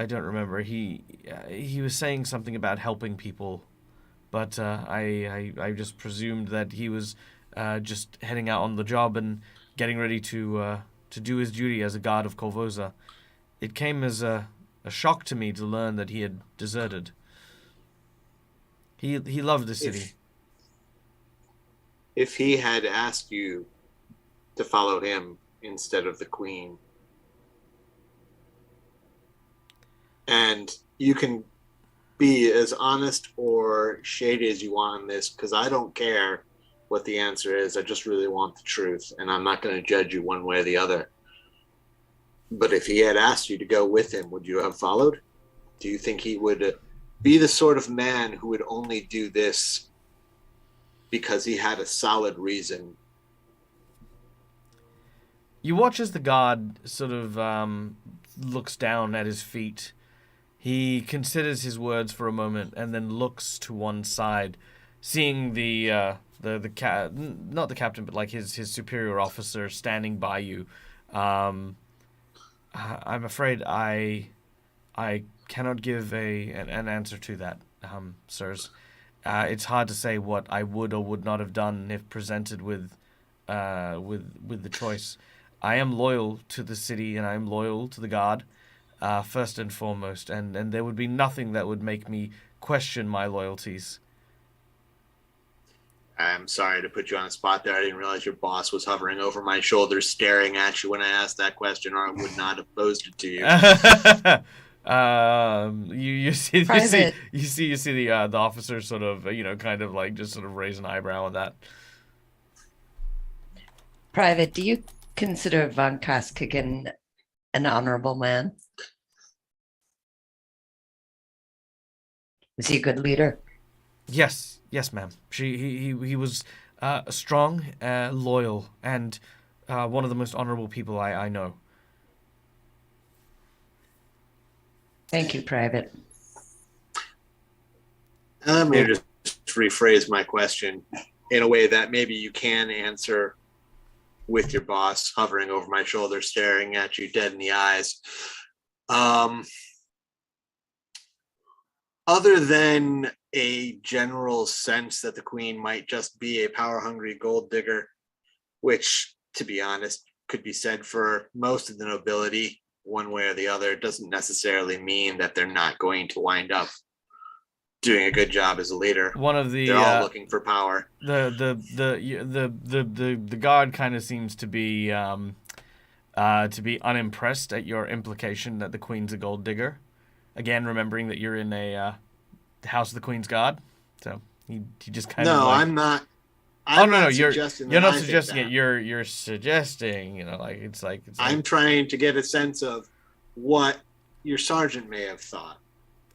don't remember. He was saying something about helping people, but I just presumed that he was just heading out on the job and getting ready to do his duty as a guard of Korvosa. It came as a shock to me to learn that he had deserted. He loved the city. If he had asked you to follow him instead of the queen, and you can be as honest or shady as you want on this, because I don't care what the answer is. I just really want the truth, and I'm not going to judge you one way or the other. But if he had asked you to go with him, would you have followed? Do you think he would be the sort of man who would only do this because he had a solid reason? You watch as the guard sort of looks down at his feet. He considers his words for a moment and then looks to one side, seeing not the captain, but like his superior officer standing by you. I'm afraid I cannot give an answer to that, sirs. It's hard to say what I would or would not have done if presented with the choice. I am loyal to the city and I am loyal to the guard, first and foremost, and there would be nothing that would make me question my loyalties. I'm sorry to put you on the spot there. I didn't realize your boss was hovering over my shoulder, staring at you when I asked that question, or I would not have posed it to you. You see the officer sort of kind of like just sort of raise an eyebrow at that. Private, do you consider Von Kaskikin an honorable man? Is he a good leader? Yes, ma'am. He was strong, loyal, and one of the most honorable people I know. Thank you, Private. Let me just rephrase my question in a way that maybe you can answer with your boss hovering over my shoulder, staring at you dead in the eyes. Other than a general sense that the queen might just be a power-hungry gold digger, which, to be honest, could be said for most of the nobility, one way or the other, doesn't necessarily mean that they're not going to wind up doing a good job as a leader. They're all looking for power. The guard kind of seems to be unimpressed at your implication that the queen's a gold digger. Again, remembering that you're in a House of the Queen's Guard, so he just kind of. No, like, I'm not. No, you're not suggesting it. You're suggesting, it's like. I'm trying to get a sense of what your sergeant may have thought.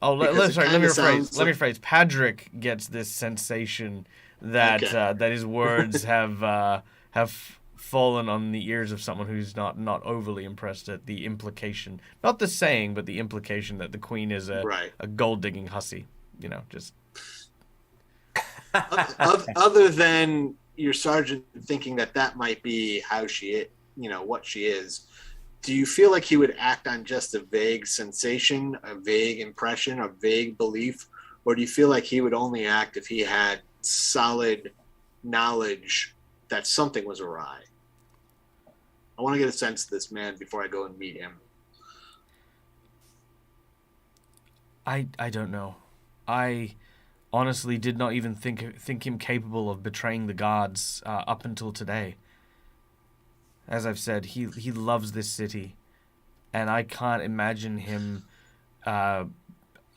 Oh, let me rephrase. Patrick gets this sensation that that his words have fallen on the ears of someone who's not overly impressed at the implication, not the saying, but the implication that the queen is a gold digging hussy. Just other than your sergeant thinking that might be how she, what she is. Do you feel like he would act on just a vague sensation, a vague impression, a vague belief, or do you feel like he would only act if he had solid knowledge that something was awry? I want to get a sense of this man before I go and meet him. I don't know. I honestly did not even think him capable of betraying the guards up until today. As I've said, he loves this city, and I can't imagine him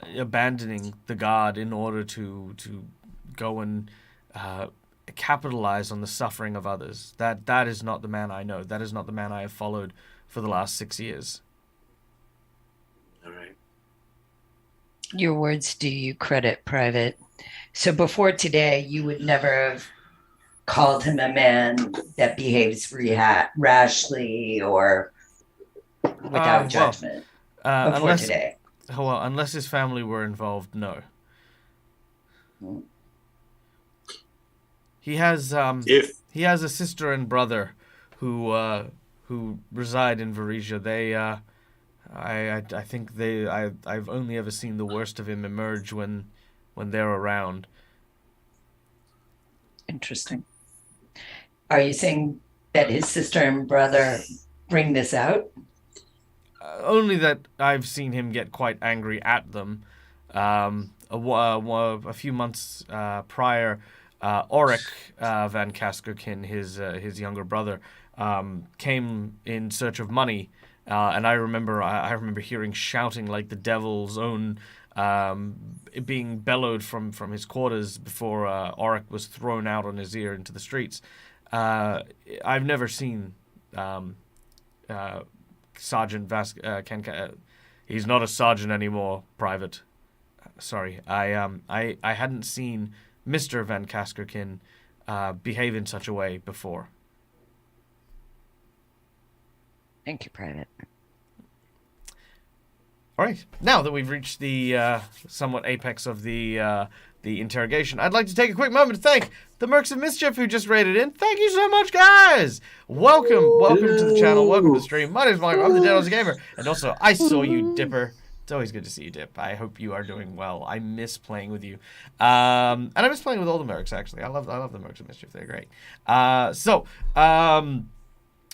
abandoning the guard in order to go and capitalize on the suffering of others. That is not the man I know. That is not the man I have followed for the last 6 years. All right. Your words do you credit, Private. So before today, you would never have called him a man that behaves rashly or without judgment before today. Well, unless his family were involved, no. He has a sister and brother who reside in Varisia. They I think I've only ever seen the worst of him emerge when they're around. Interesting. Are you saying that his sister and brother bring this out? Only that I've seen him get quite angry at them. A few months prior, Auric Van Kaskerkin, his younger brother, came in search of money, and I remember hearing shouting like the devil's own, being bellowed from his quarters before Auric was thrown out on his ear into the streets. I've never seen Sergeant Kenka. He's not a sergeant anymore, Private. Sorry, I hadn't seen Mr. Van Kaskerkin behave in such a way before. Thank you, Private. All right. Now that we've reached the somewhat apex of the interrogation, I'd like to take a quick moment to thank the Mercs of Mischief who just raided in. Thank you so much, guys. Welcome to the channel. Welcome to the stream. My name is Michael. I'm the Dead Gamer, and also I saw you, Dipper. It's always good to see you, Dip. I hope you are doing well. I miss playing with you, and I miss playing with all the Mercs. Actually, I love the Mercs of Mischief. They're great.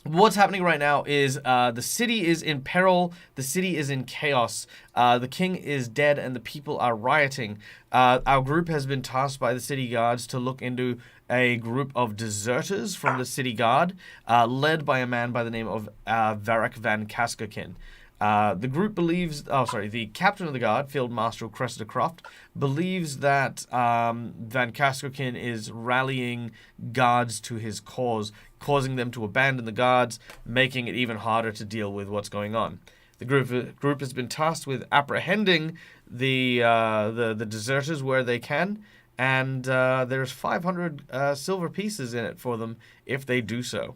What's happening right now is the city is in peril. The city is in chaos. The king is dead and the people are rioting. Our group has been tasked by the city guards to look into a group of deserters from the city guard, led by a man by the name of Varric van Kaskakin. The group believes, the captain of the guard, Field Marshal Cressida Croft, believes that Van Kaskokin is rallying guards to his cause, causing them to abandon the guards, making it even harder to deal with what's going on. The group has been tasked with apprehending the deserters where they can, and there's 500 silver pieces in it for them if they do so.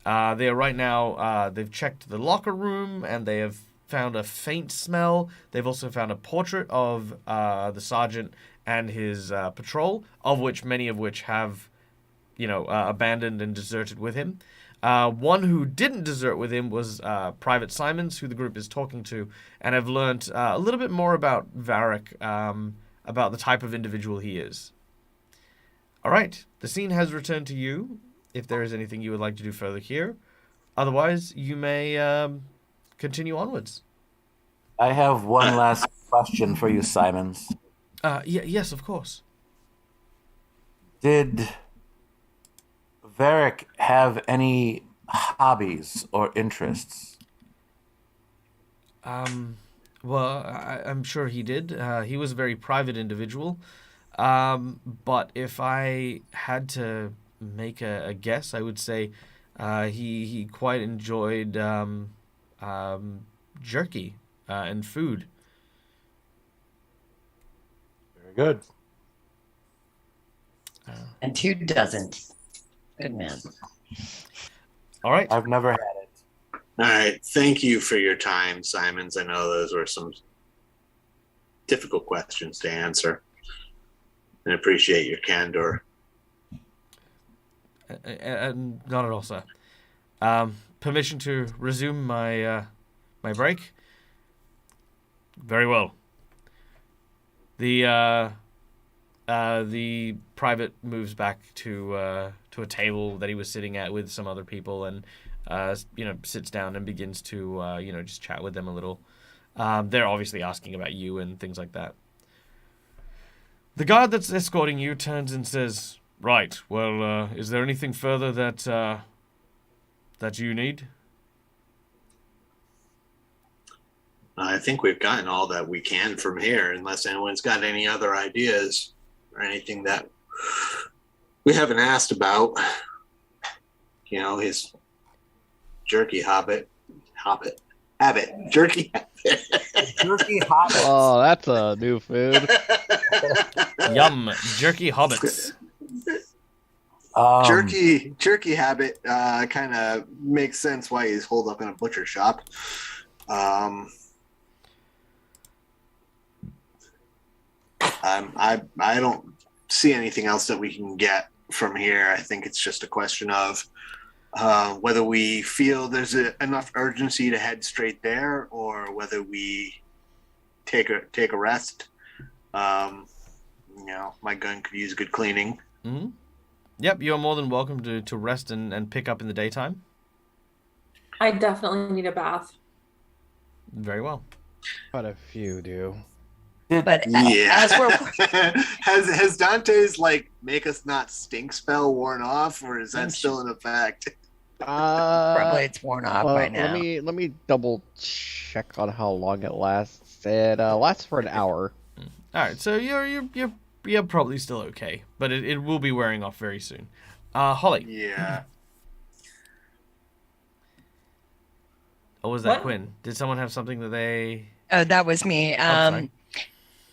They are right now, they've checked the locker room and they have found a faint smell. They've also found a portrait of the sergeant and his patrol, many of which have, abandoned and deserted with him. One who didn't desert with him was Private Simons, who the group is talking to, and have learnt a little bit more about Varric, about the type of individual he is. All right, the scene has returned to you. If there is anything you would like to do further here. Otherwise, you may continue onwards. I have one last question for you, Simons. Yes, of course. Did Varric have any hobbies or interests? Well, I'm sure he did. He was a very private individual. But if I had to make a guess, I would say he quite enjoyed jerky and food. Very good. And who doesn't? Good man. All right. I've never had it. All right. Thank you for your time, Simons. I know those were some difficult questions to answer. And appreciate your candor. Not at all, sir. Permission to resume my my break? Very well. The private moves back to a table that he was sitting at with some other people, and sits down and begins to just chat with them a little. They're obviously asking about you and things like that. The guard that's escorting you turns and says, "Right. Well, is there anything further that you need?" I think we've gotten all that we can from here, unless anyone's got any other ideas or anything that we haven't asked about. His jerky habit. Jerky habit. Jerky hobbits. Oh, that's a new food. Yum, jerky hobbits. Jerky habit kind of makes sense why he's holed up in a butcher shop. I don't see anything else that we can get from here. I think it's just a question of whether we feel there's enough urgency to head straight there, or whether we take a rest. My gun could use good cleaning. Mm-hmm. Yep, you're more than welcome to rest and pick up in the daytime. I definitely need a bath. Very well. Quite a few do. But Yeah. as we're has Dante's make us not stink spell worn off, or is that still in effect? probably it's worn off by now. Let me double check on how long it lasts. It lasts for an hour. All right, so you're probably still okay, but it will be wearing off very soon. Holly. Yeah. Or was that What? Quinn? Did someone have something that they... Oh, that was me. sorry.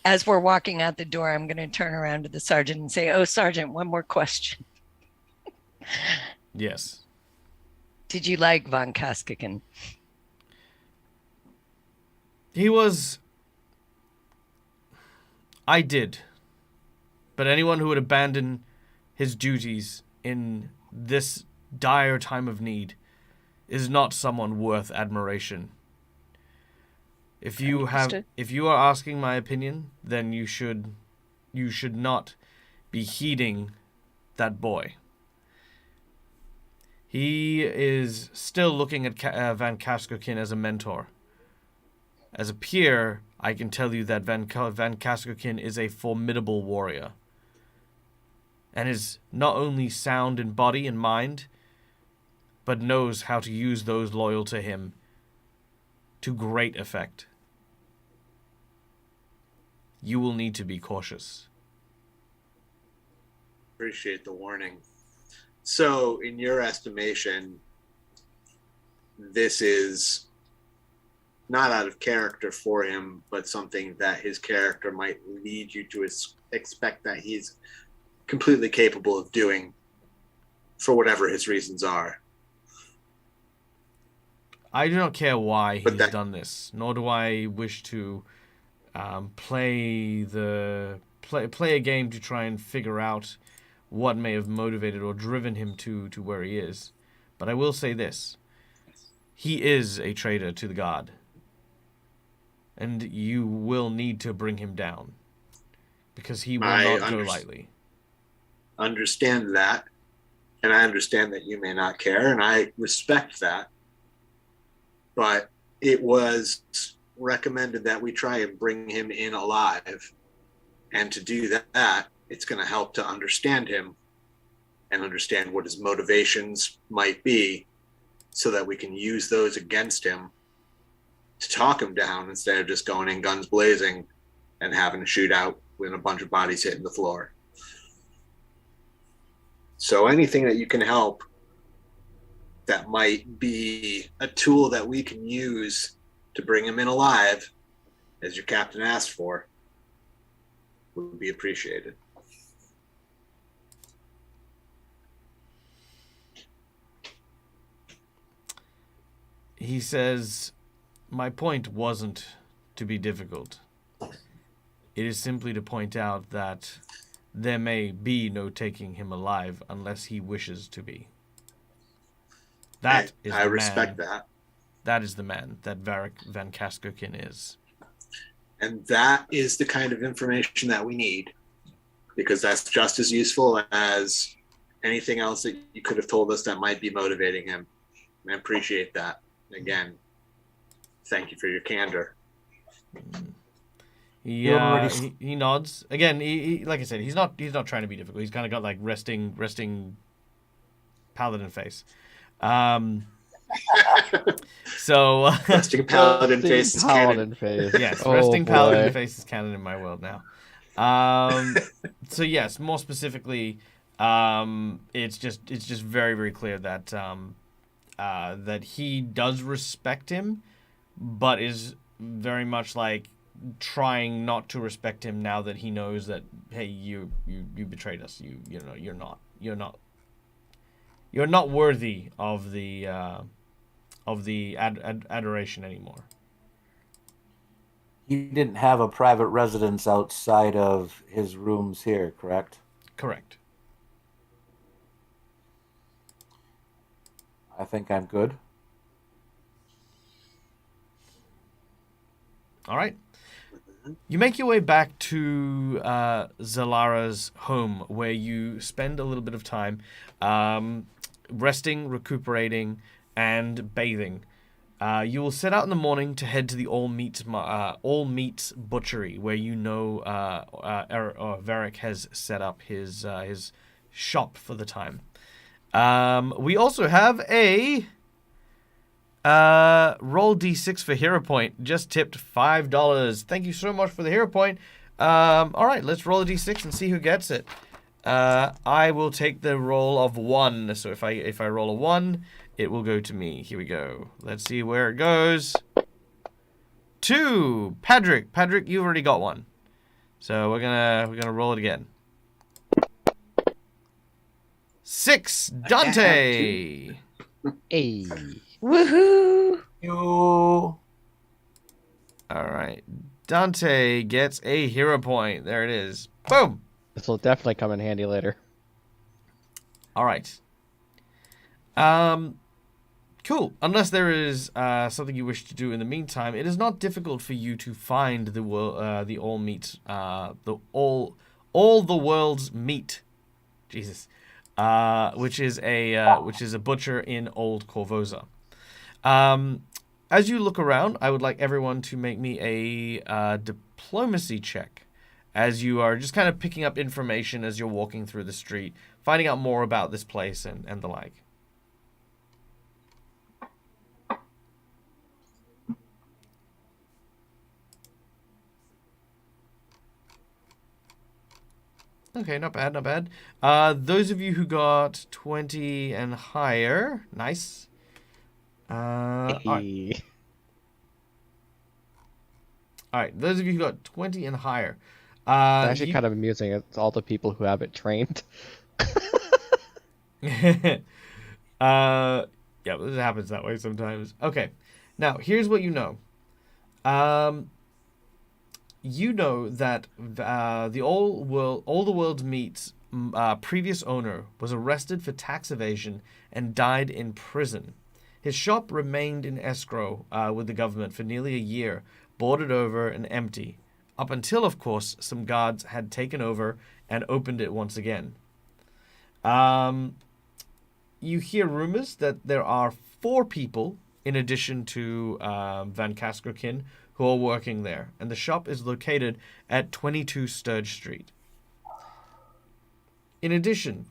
As we're walking out the door, I'm going to turn around to the sergeant and say, "Oh, Sergeant, one more question. Yes. Did you like Von Kaskikin?" He was... I did. But anyone who would abandon his duties in this dire time of need is not someone worth admiration. If you are asking my opinion, then you should not be heeding that boy. He is still looking at Van Kaskokin as a mentor. As a peer, I can tell you that Van Kaskokin is a formidable warrior, and is not only sound in body and mind, but knows how to use those loyal to him to great effect. You will need to be cautious. Appreciate the warning. So, in your estimation, this is not out of character for him, but something that his character might lead you to expect that he's completely capable of doing for whatever his reasons are. I do not care why he's done this, nor do I wish to play a game to try and figure out what may have motivated or driven him to where he is. But I will say this. He is a traitor to the God. And you will need to bring him down. Because he will not go lightly. Understand that. And I understand that you may not care, and I respect that. But it was recommended that we try and bring him in alive. And to do that, it's going to help to understand him and understand what his motivations might be so that we can use those against him to talk him down instead of just going in guns blazing and having a shootout with a bunch of bodies hitting the floor. So anything that you can help that might be a tool that we can use to bring him in alive, as your captain asked for, would be appreciated. He says, my point wasn't to be difficult. It is simply to point out that there may be no taking him alive unless he wishes to be. That is the man. I respect that. That is the man that Van Kaskokin is. And that is the kind of information that we need, because that's just as useful as anything else that you could have told us that might be motivating him. I appreciate that. Again, thank you for your candor. He nods. Again, he like I said, he's not trying to be difficult. He's kind of got like resting paladin face. So resting paladin face is canon. Yes, resting paladin face is canon in my world now. So yes, more specifically, it's just very, very clear that that he does respect him, but is very much like trying not to respect him now that he knows that, hey, you betrayed us. You're not worthy of the adoration anymore. He didn't have a private residence outside of his rooms here, correct? Correct. I think I'm good. All right. You make your way back to Zalara's home, where you spend a little bit of time resting, recuperating, and bathing. You will set out in the morning to head to the All Meats Butchery, where you know Varric has set up his shop for the time. We also have a roll d6 for hero point. Just tipped $5. Thank you so much for the hero point. All right, let's roll a d6 and see who gets it. I will take the roll of 1. So if I roll a 1, it will go to me. Here we go. Let's see where it goes. 2. Patrick, you've already got 1. So we're gonna roll it again. 6. Dante. Hey. Woohoo! All Dante gets a hero point. There it is. Boom. This will definitely come in handy later. All right. Cool. Unless there is something you wish to do in the meantime, it is not difficult for you to find the all meat, all the world's meat. Jesus. Which is a butcher in Old Korvosa. As you look around, I would like everyone to make me a diplomacy check, as you are just kind of picking up information as you're walking through the street, finding out more about this place and the like. Okay, not bad, not bad. Those of you who got 20 and higher, nice. All right, those of you who got 20 and higher. It's actually kind of amusing. It's all the people who have it trained. Yeah, it happens that way sometimes. Okay, now here's what you know. You know that the all the world's meat's previous owner was arrested for tax evasion and died in prison. His shop remained in escrow with the government for nearly a year, boarded over and empty, up until, of course, some guards had taken over and opened it once again. You hear rumors that there are 4 people, in addition to Van Kaskerkin, who are working there, and the shop is located at 22 Sturge Street. In addition,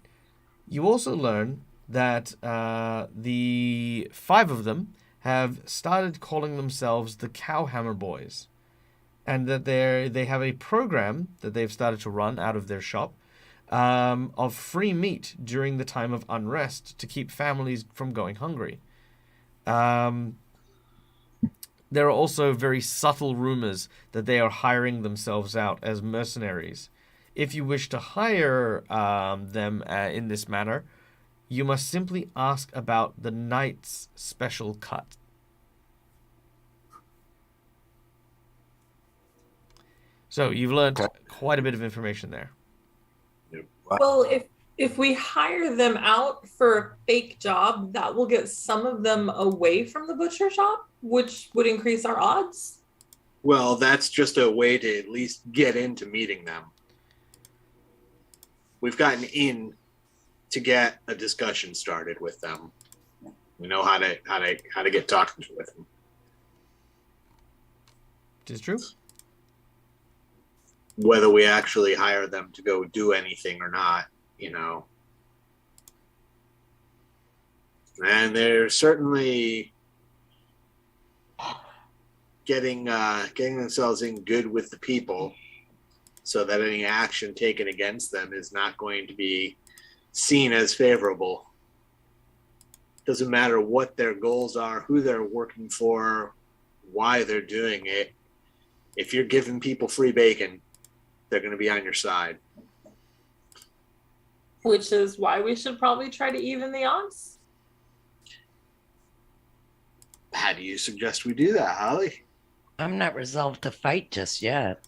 you also learn that the 5 of them have started calling themselves the Cowhammer Boys, and that they have a program that they've started to run out of their shop of free meat during the time of unrest to keep families from going hungry. There are also very subtle rumors that they are hiring themselves out as mercenaries. If you wish to hire them in this manner, you must simply ask about the knight's special cut. So you've learned quite a bit of information there. Well, if we hire them out for a fake job, that will get some of them away from the butcher shop, which would increase our odds. Well, that's just a way to at least get into meeting them. We've gotten in to get a discussion started with them. We know how to get talking with them. It is true. Whether we actually hire them to go do anything or not, you know. And they're certainly getting themselves in good with the people, so that any action taken against them is not going to be seen as favorable. Doesn't matter what their goals are, who they're working for, why they're doing it. If you're giving people free bacon, they're going to be on your side. Which is why we should probably try to even the odds. How do you suggest we do that, Holly? I'm not resolved to fight just yet.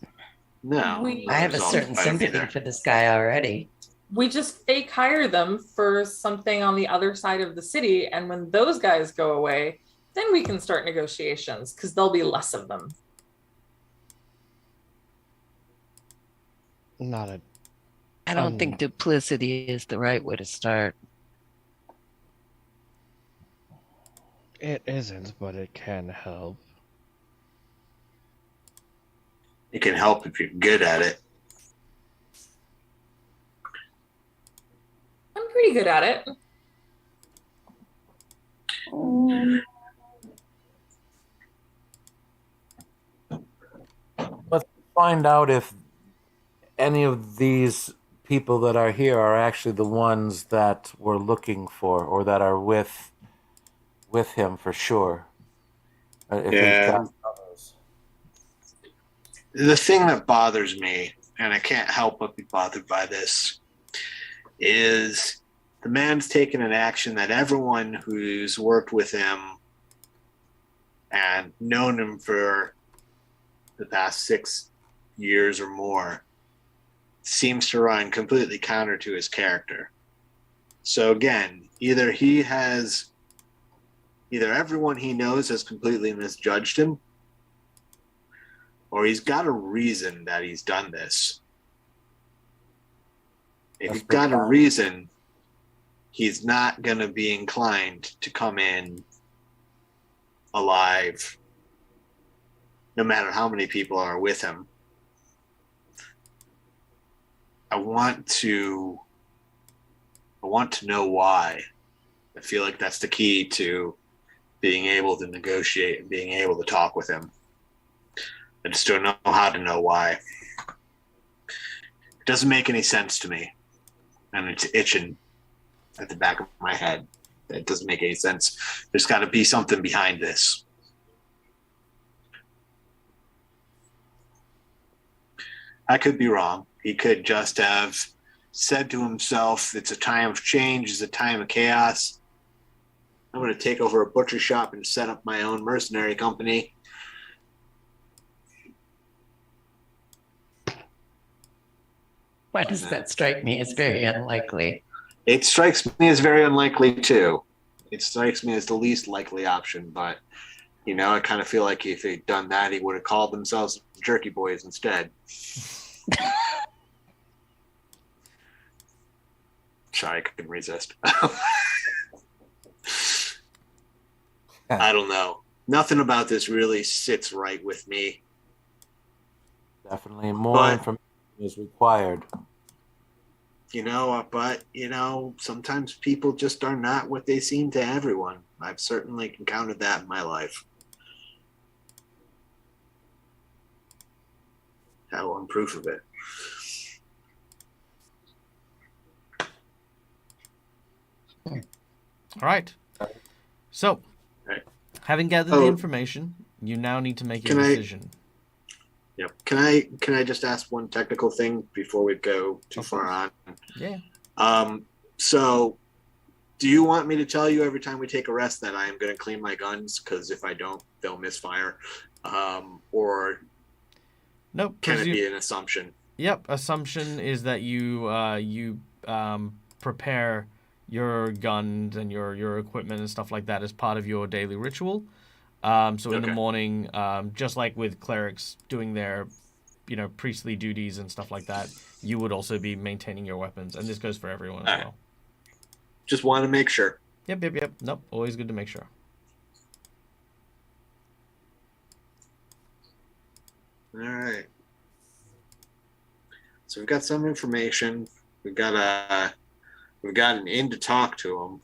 No. I have a certain sympathy for this guy already. We just fake hire them for something on the other side of the city, and when those guys go away, then we can start negotiations, because there'll be less of them. I don't think duplicity is the right way to start. It isn't, but it can help. It can help if you're good at it. I'm pretty good at it. Let's find out if any of these people that are here are actually the ones that we're looking for, or that are with him for sure. If Yeah. The thing that bothers me, and I can't help but be bothered by this, is the man's taken an action that everyone who's worked with him and known him for the past 6 years or more seems to run completely counter to his character. So again, either everyone he knows has completely misjudged him, or he's got a reason that he's done this. If he's got a reason, he's not going to be inclined to come in alive, no matter how many people are with him. I want to know why. I feel like that's the key to being able to negotiate and being able to talk with him. I just don't know how to know why. It doesn't make any sense to me. And it's itching at the back of my head. It doesn't make any sense. There's got to be something behind this. I could be wrong. He could just have said to himself, it's a time of change, it's a time of chaos. I'm going to take over a butcher shop and set up my own mercenary company. Why does that strike me as very unlikely? It strikes me as very unlikely, too. It strikes me as the least likely option, but, I kind of feel like if he'd done that, he would have called themselves Jerky Boys instead. Sorry, I couldn't resist. I don't know. Nothing about this really sits right with me. Definitely more information is required. But sometimes people just are not what they seem to everyone. I've certainly encountered that in my life. Have one proof of it. All right. So, having gathered the information, you now need to make a decision. Yep. Can I just ask one technical thing before we go too far on? Yeah. So, do you want me to tell you every time we take a rest that I am going to clean my guns? Because if I don't, they'll misfire. Or nope. Can it be an assumption? Yep. Assumption is that you prepare your guns and your equipment and stuff like that as part of your daily ritual. So in the morning, just like with clerics doing their, priestly duties and stuff like that, you would also be maintaining your weapons, and this goes for everyone as well. Just want to make sure. Yep. Nope. Always good to make sure. All right. So we've got some information. We've got an in to talk to him.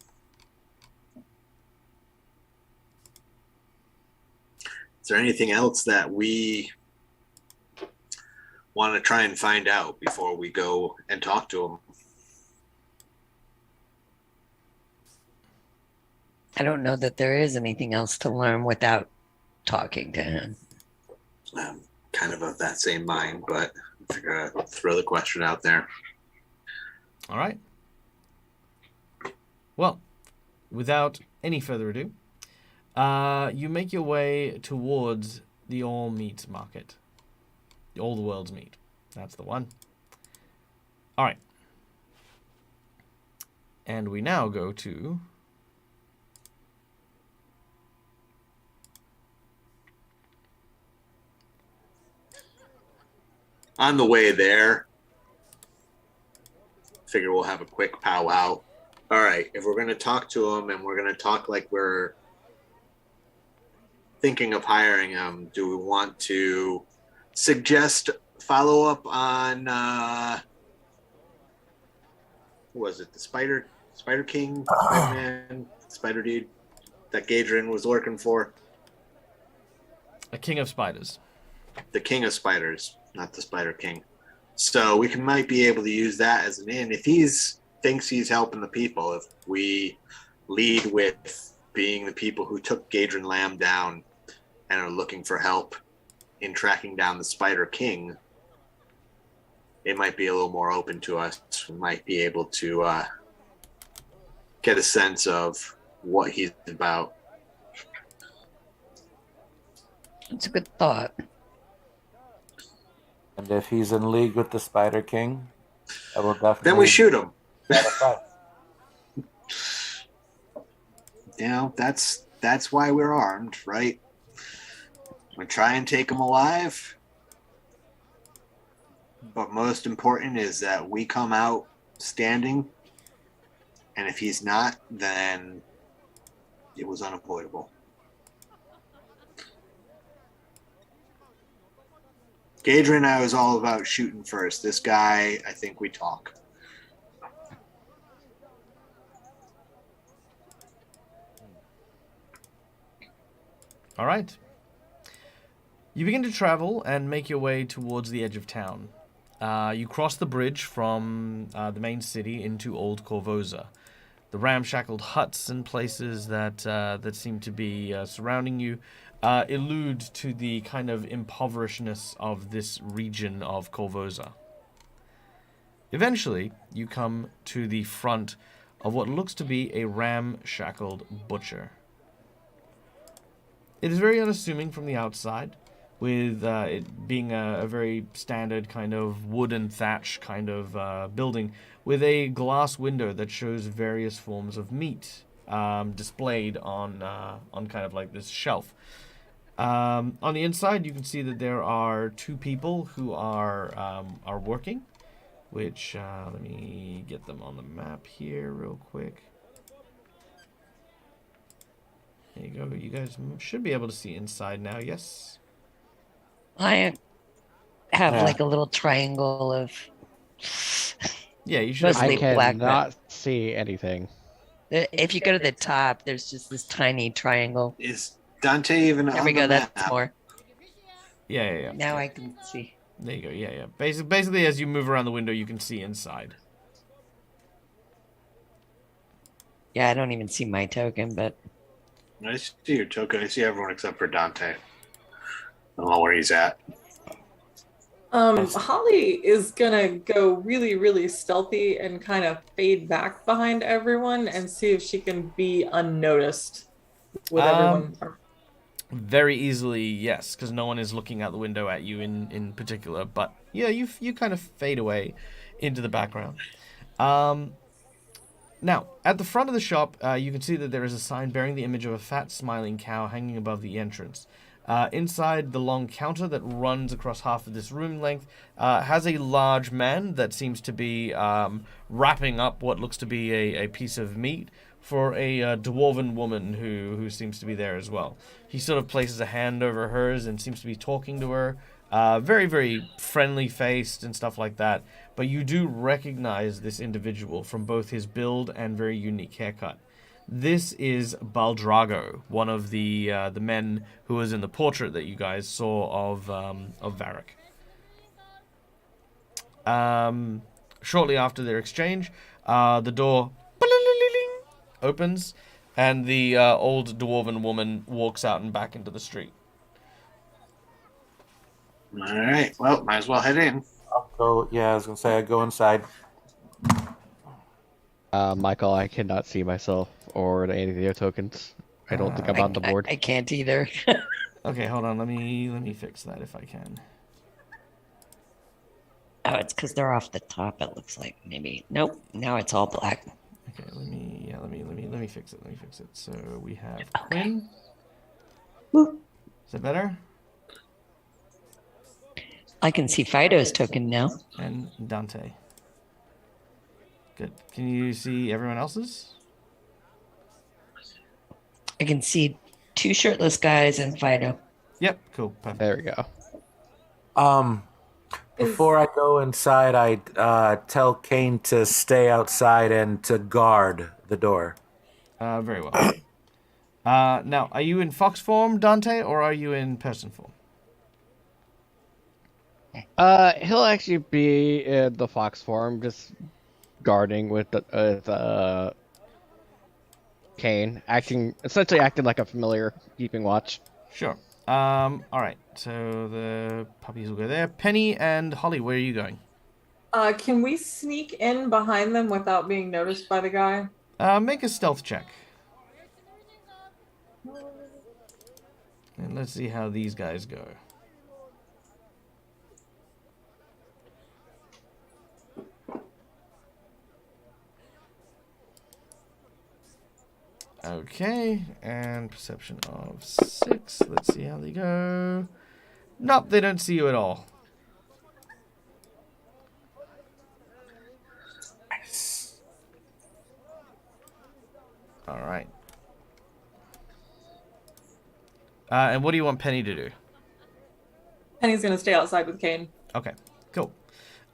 Is there anything else that we want to try and find out before we go and talk to him? I don't know that there is anything else to learn without talking to him. I'm kind of that same mind, but I'm going to throw the question out there. All right. Well, without any further ado, you make your way towards the All Meat Market. All the World's Meat. That's the one. All right. And we now go to... On the way there, figure we'll have a quick powwow. All right, if we're going to talk to him and we're going to talk like we're thinking of hiring him, do we want to suggest follow up on what was it, the Spider King, Spider-Man, Spider Dude that Gadrin was working for? A King of Spiders. The King of Spiders, not the Spider King. So we might be able to use that as an in. If he's thinks he's helping the people, if we lead with being the people who took Gadrin Lamb down and are looking for help in tracking down the Spider King, it might be a little more open to us. We might be able to get a sense of what he's about. It's a good thought. And if he's in league with the Spider King, I will definitely. Then we shoot him. Satisfy. You know, that's why we're armed, right? We try and take him alive. But most important is that we come out standing. And if he's not, then it was unavoidable. Gadra and I was all about shooting first. This guy, I think we talk. All right. You begin to travel and make your way towards the edge of town. You cross the bridge from the main city into Old Korvosa. The ramshackled huts and places that seem to be surrounding you allude to the kind of impoverishedness of this region of Korvosa. Eventually, you come to the front of what looks to be a ramshackled butcher. It is very unassuming from the outside, with it being a very standard kind of wooden thatch kind of building, with a glass window that shows various forms of meat displayed on kind of like this shelf. On the inside, you can see that there are two people who are working, which let me get them on the map here real quick. There you go. You guys should be able to see inside now. Yes. I have like a little triangle of. Yeah, you should. Mostly I black, cannot see anything. If you go to the top, there's just this tiny triangle. Is Dante even There on we the go. map? That's more. Yeah. Now I can see. There you go. Yeah. Basically, as you move around the window, you can see inside. Yeah, I don't even see my token, but I see your token. I see everyone except for Dante. I don't know where he's at. Holly is gonna go really, really stealthy and kind of fade back behind everyone and see if she can be unnoticed with everyone. Very easily, yes, because no one is looking out the window at you in particular. But yeah, you kind of fade away into the background. Now, at the front of the shop, you can see that there is a sign bearing the image of a fat, smiling cow hanging above the entrance. Inside the long counter that runs across half of this room length has a large man that seems to be wrapping up what looks to be a piece of meat for a dwarven woman who seems to be there as well. He sort of places a hand over hers and seems to be talking to her. Very, very friendly-faced and stuff like that. But you do recognize this individual from both his build and very unique haircut. This is Baldrago, one of the men who was in the portrait that you guys saw of Varric. Shortly after their exchange, the door opens, and the old dwarven woman walks out and back into the street. All right. Well, might as well head in. I'll go. Yeah, I was gonna say I go inside. Michael, I cannot see myself or any of your tokens. I don't think I'm on the board. I can't either. Okay, hold on. Let me fix that if I can. Oh, it's because they're off the top. It looks like maybe. Nope. Now it's all black. Okay, let me fix it. Let me fix it. So we have Quinn. Is that better? I can see Fido's token now. And Dante. Good. Can you see everyone else's? I can see two shirtless guys and Fido. Yep. Cool. Perfect. There we go. Before I go inside, I tell Kane to stay outside and to guard the door. Very well. Now, are you in fox form, Dante, or are you in person form? He'll actually be in the fox form, just guarding with Kane, essentially acting like a familiar, keeping watch. Sure. All right. So the puppies will go there. Penny and Holly, where are you going? Can we sneak in behind them without being noticed by the guy? Make a stealth check. And let's see how these guys go. Okay, and perception of 6. Let's see how they go. Nope, they don't see you at all. Alright. And what do you want Penny to do? Penny's gonna stay outside with Kane. Okay, cool.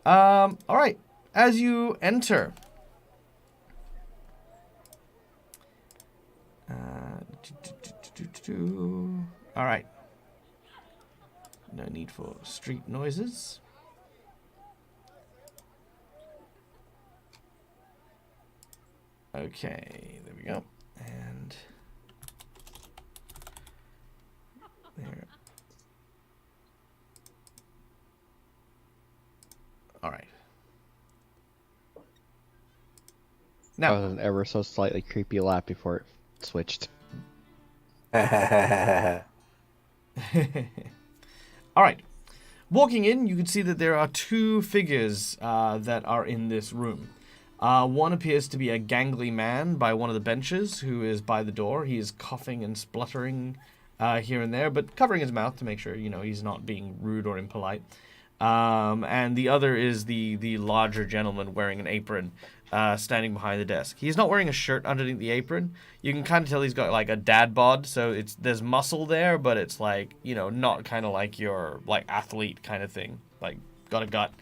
Alright. As you enter... Alright. No need for street noises. Okay, there we go. And there. Alright. Now, That was an ever so slightly creepy laugh before it switched. Alright. Walking in, you can see that there are two figures that are in this room. One appears to be a gangly man by one of the benches who is by the door. He is coughing and spluttering here and there, but covering his mouth to make sure, he's not being rude or impolite. And the other is the larger gentleman wearing an apron, standing behind the desk. He's not wearing a shirt underneath the apron. You can kind of tell he's got like a dad bod, so there's muscle there, but it's like, not kind of like your like athlete kind of thing. Like got a gut.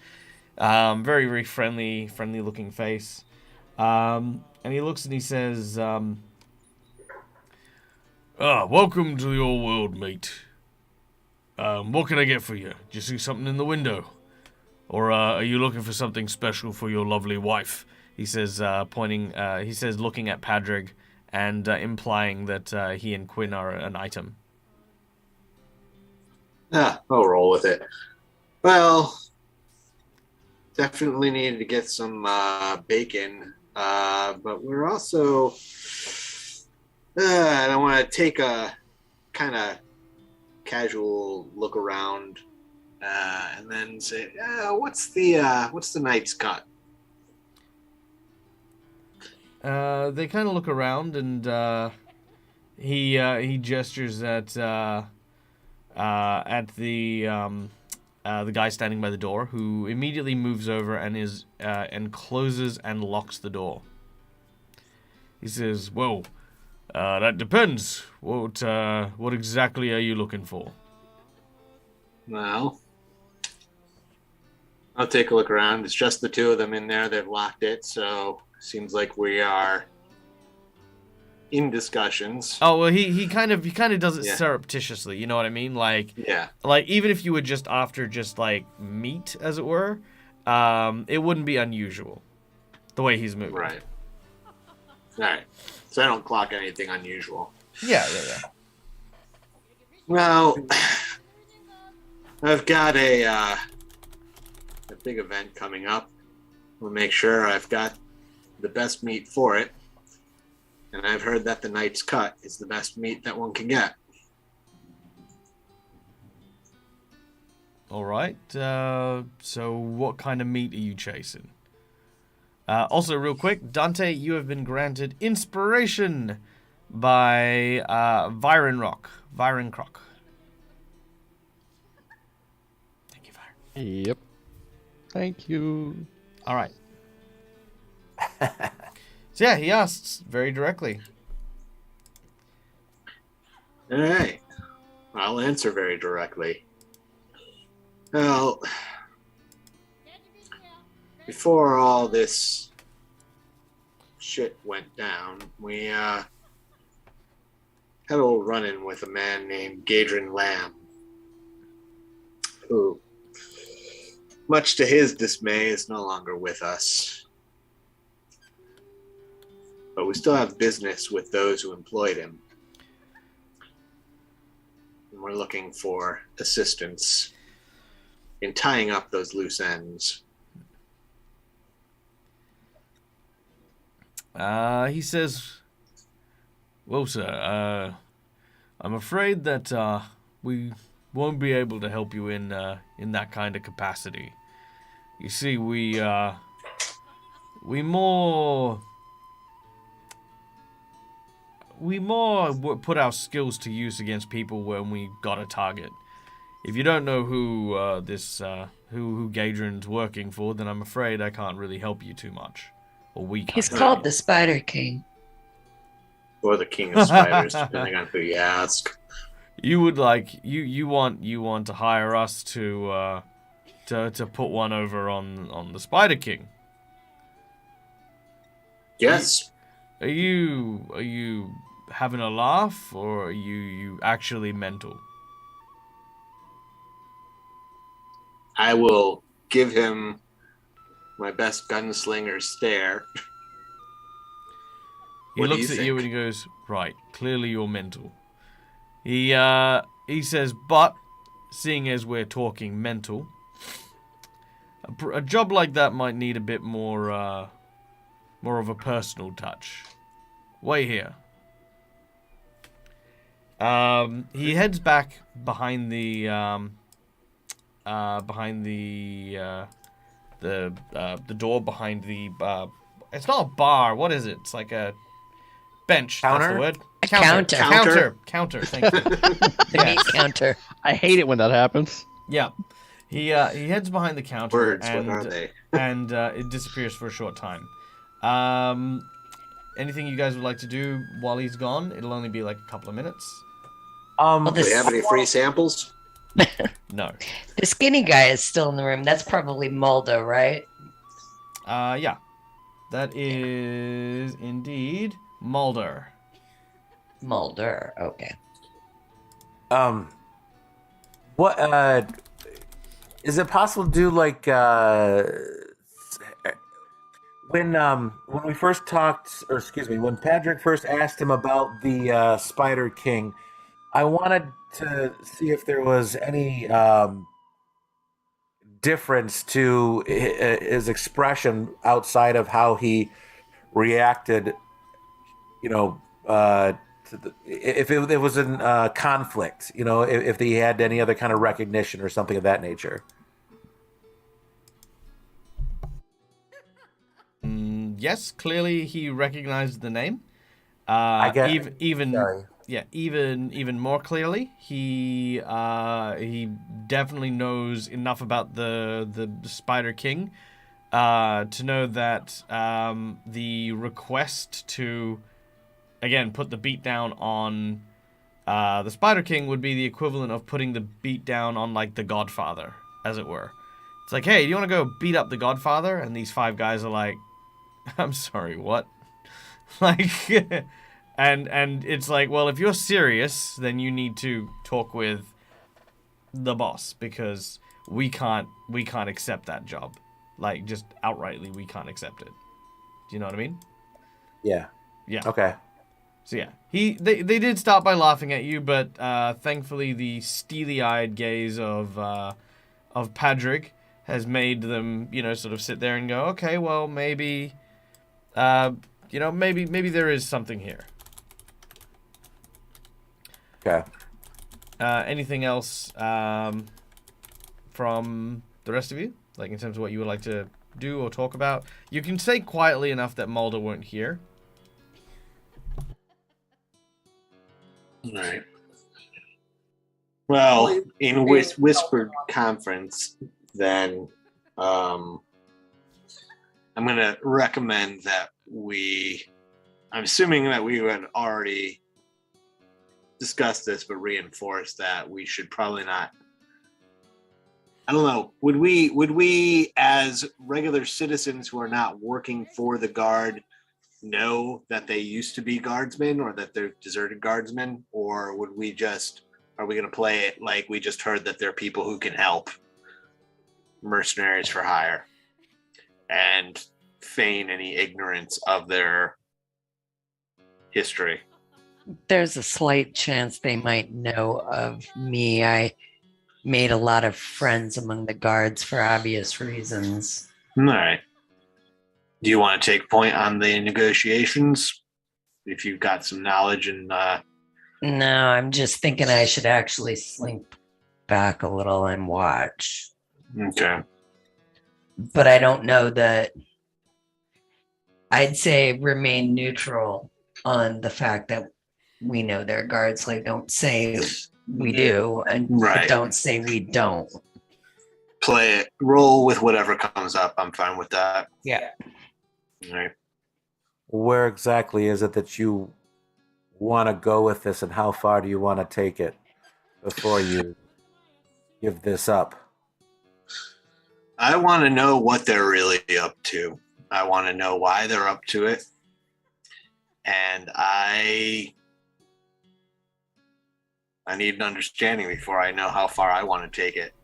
Very, very friendly looking face. And he looks and he says, welcome to the old world, mate. What can I get for you? Did you see something in the window? Or are you looking for something special for your lovely wife? He says, looking at Padrig and implying that he and Quinn are an item. I'll roll with it. Well, definitely needed to get some bacon, but we're also... I don't want to take a kind of casual look around and then say, what's the night's cut? They kind of look around and he gestures at the guy standing by the door, who immediately moves over and closes and locks the door. He says, "Well, that depends. What exactly are you looking for?" Well, I'll take a look around. It's just the two of them in there. They've locked it, so seems like we are in discussions. Oh well, he kind of does it surreptitiously. You know what I mean? Like even if you were just after like meat, as it were, it wouldn't be unusual the way he's moving. Right. All right. So I don't clock anything unusual. Yeah. Well, I've got a big event coming up. We'll make sure I've got the best meat for it. And I've heard that the night's cut is the best meat that one can get. All right. So what kind of meat are you chasing? Also, real quick, Dante, you have been granted inspiration by Viren Croc. Thank you, Viren. Yep. Thank you. All right. So yeah, he asks very directly. All right. I'll answer very directly. Well, before all this shit went down, we had a little run-in with a man named Gadrin Lamb, who, much to his dismay, is no longer with us. But we still have business with those who employed him. And we're looking for assistance in tying up those loose ends. He says, "Well, sir, I'm afraid that we won't be able to help you in that kind of capacity. You see, we more put our skills to use against people when we got a target. If you don't know who who Gadrin's working for, then I'm afraid I can't really help you too much. Or we can't. He's help called you. the Spider King. Or the king of spiders, depending on who you ask. You would you want to hire us to put one over on the Spider King. Yes. Are you having a laugh, or are you actually mental? I will give him my best gunslinger stare. He What do looks you at you and think? he goes, "Right, clearly you're mental." He says, "But seeing as we're talking mental, a job like that might need a bit more of a personal touch. Wait here." He heads back behind the door behind the it's not a bar. What is it? It's like a bench. That's Counter? the word. A counter. Counter. Thank you. The meat counter. I hate it when that happens. Yeah. He heads behind the counter Words, and what are they? and it disappears for a short time. Anything you guys would like to do while he's gone? It'll only be like a couple of minutes. Well, Do we have any free samples? No. The skinny guy is still in the room. That's probably Muldo, right? Yeah. That is indeed Mulder. Mulder. Okay. What is it possible to do like when we first talked, or excuse me, when Patrick first asked him about the Spider King, I wanted to see if there was any difference to his expression outside of how he reacted, you know, if it was in conflict, you know, if he had any other kind of recognition or something of that nature. Yes, clearly he recognized the name. I get even sorry. yeah, even more clearly, he definitely knows enough about the Spider King to know that the request to again put the beat down on the Spider King would be the equivalent of putting the beat down on like the Godfather, as it were. It's like, hey, do you want to go beat up the Godfather? And these five guys are like, I'm sorry, what? Like, and it's like, well, if you're serious, then you need to talk with the boss, because we can't accept that job. Like, just outrightly, we can't accept it. Do you know what I mean? Yeah. Yeah. Okay. So yeah, they did start by laughing at you, but thankfully the steely-eyed gaze of Padraig has made them, you know, sort of sit there and go, okay, well, maybe, you know, maybe there is something here. Okay. Anything else from the rest of you, like in terms of what you would like to do or talk about? You can say quietly enough that Mulder won't hear. Right. Well, in whispered conference, then I'm going to recommend that I'm assuming that we had already discussed this, but reinforce that we should probably not. I don't know. Would we as regular citizens who are not working for the guard know that they used to be guardsmen, or that they're deserted guardsmen, or are we going to play it like we just heard that they're people who can help, mercenaries for hire, and feign any ignorance of their history? There's a slight chance they might know of me. I made a lot of friends among the guards for obvious reasons. All right. Do you want to take point on the negotiations? If you've got some knowledge and No, I'm just thinking I should actually slink back a little and watch. okay. But I don't know that. I'd say remain neutral on the fact that we know they're guards. Like, don't say we do, and but Right. don't say we don't. Play it. Roll with whatever comes up. I'm fine with that. Yeah. All right. Where exactly is it that you want to go with this, and how far do you want to take it before you give this up? I want to know what they're really up to. I want to know why they're up to it. And I need an understanding before I know how far I want to take it.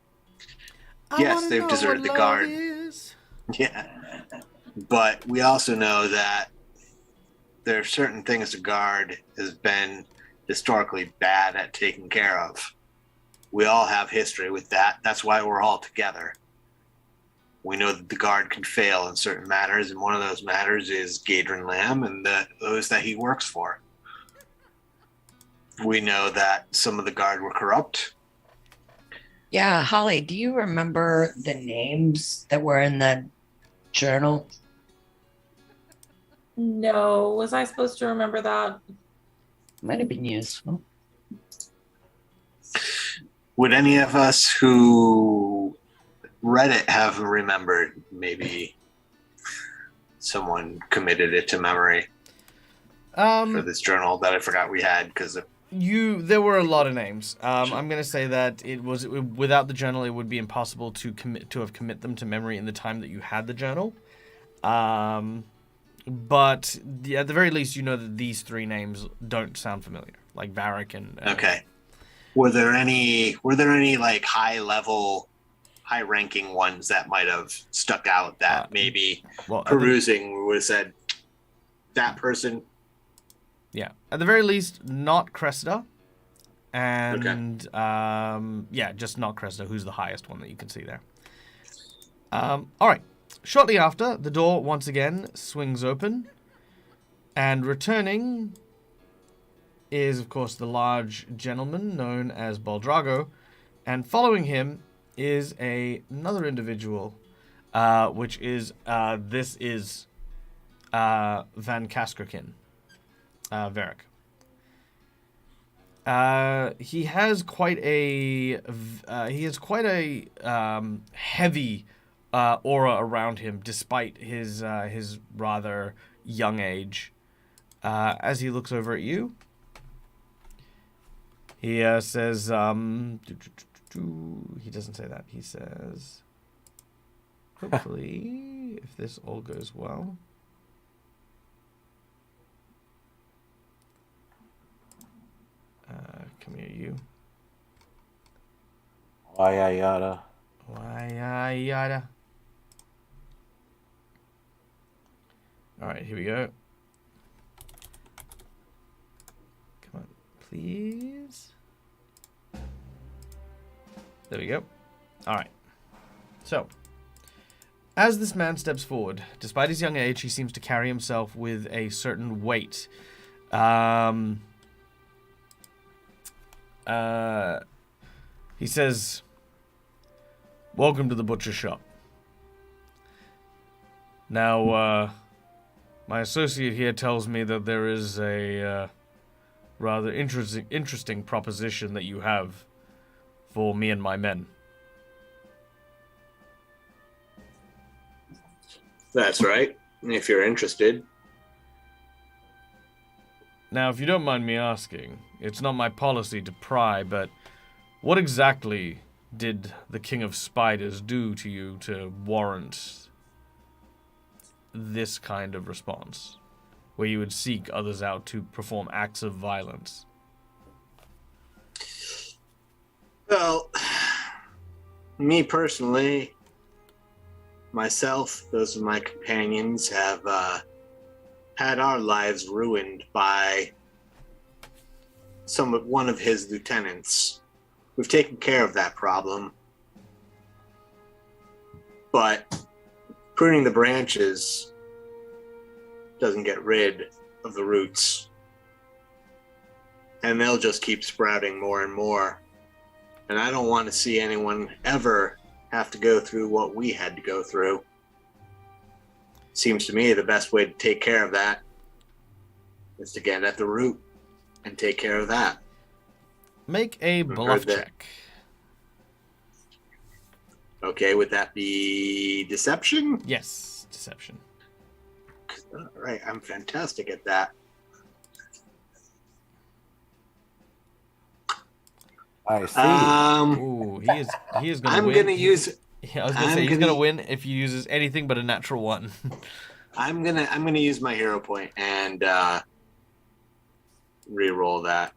Yes, they've deserted the guard. Yeah. But we also know that there are certain things the guard has been historically bad at taking care of. We all have history with that. That's why we're all together. We know that the guard can fail in certain matters, and one of those matters is Gadrin Lamb and those that he works for. We know that some of the guard were corrupt. Yeah, Holly, do you remember the names that were in the journal? No, was I supposed to remember that? Might have been useful. Would any of us who read it have remembered? Maybe someone committed it to memory for this journal that I forgot we had because there were a lot of names. I'm gonna say that without the journal, it would be impossible to commit them to memory in the time that you had the journal. But at the very least, you know that these three names don't sound familiar, like Varric and. Okay. Were there any like high ranking ones that might have stuck out that maybe perusing would have said that person? Yeah, at the very least, not Cressida, and just not Cressida, who's the highest one that you can see there. All right. Shortly after, the door once again swings open, and returning is, of course, the large gentleman known as Baldrago, and following him is another individual, which is Van Kaskerkin, Varric. He has quite a heavy aura around him, despite his rather young age. As he looks over at you, he says, he doesn't say that. He says, hopefully, if this all goes well. Come here, you. Why yada? Why yada? All right, here we go. Come on, please. There we go. All right. So, as this man steps forward, despite his young age, he seems to carry himself with a certain weight. He says, "Welcome to the butcher shop. Now, my associate here tells me that there is a rather interesting proposition that you have for me and my men." That's right. If you're interested. Now, if you don't mind me asking, it's not my policy to pry, but what exactly did the King of Spiders do to you to warrant this kind of response, where you would seek others out to perform acts of violence? Well, me personally, myself, those of my companions have had our lives ruined by one of his lieutenants. We've taken care of that problem, but pruning the branches doesn't get rid of the roots, and they'll just keep sprouting more and more. And I don't want to see anyone ever have to go through what we had to go through. Seems to me the best way to take care of that is to get at the root. and take care of that. Make a heard bluff that. check. Okay, would that be deception? Yes, deception. All right, I'm fantastic at that. I see. Ooh, he is gonna I'm win. gonna use. Yeah, I was gonna say he's gonna win if he uses anything but a natural one. I'm gonna use my hero point and re-roll that.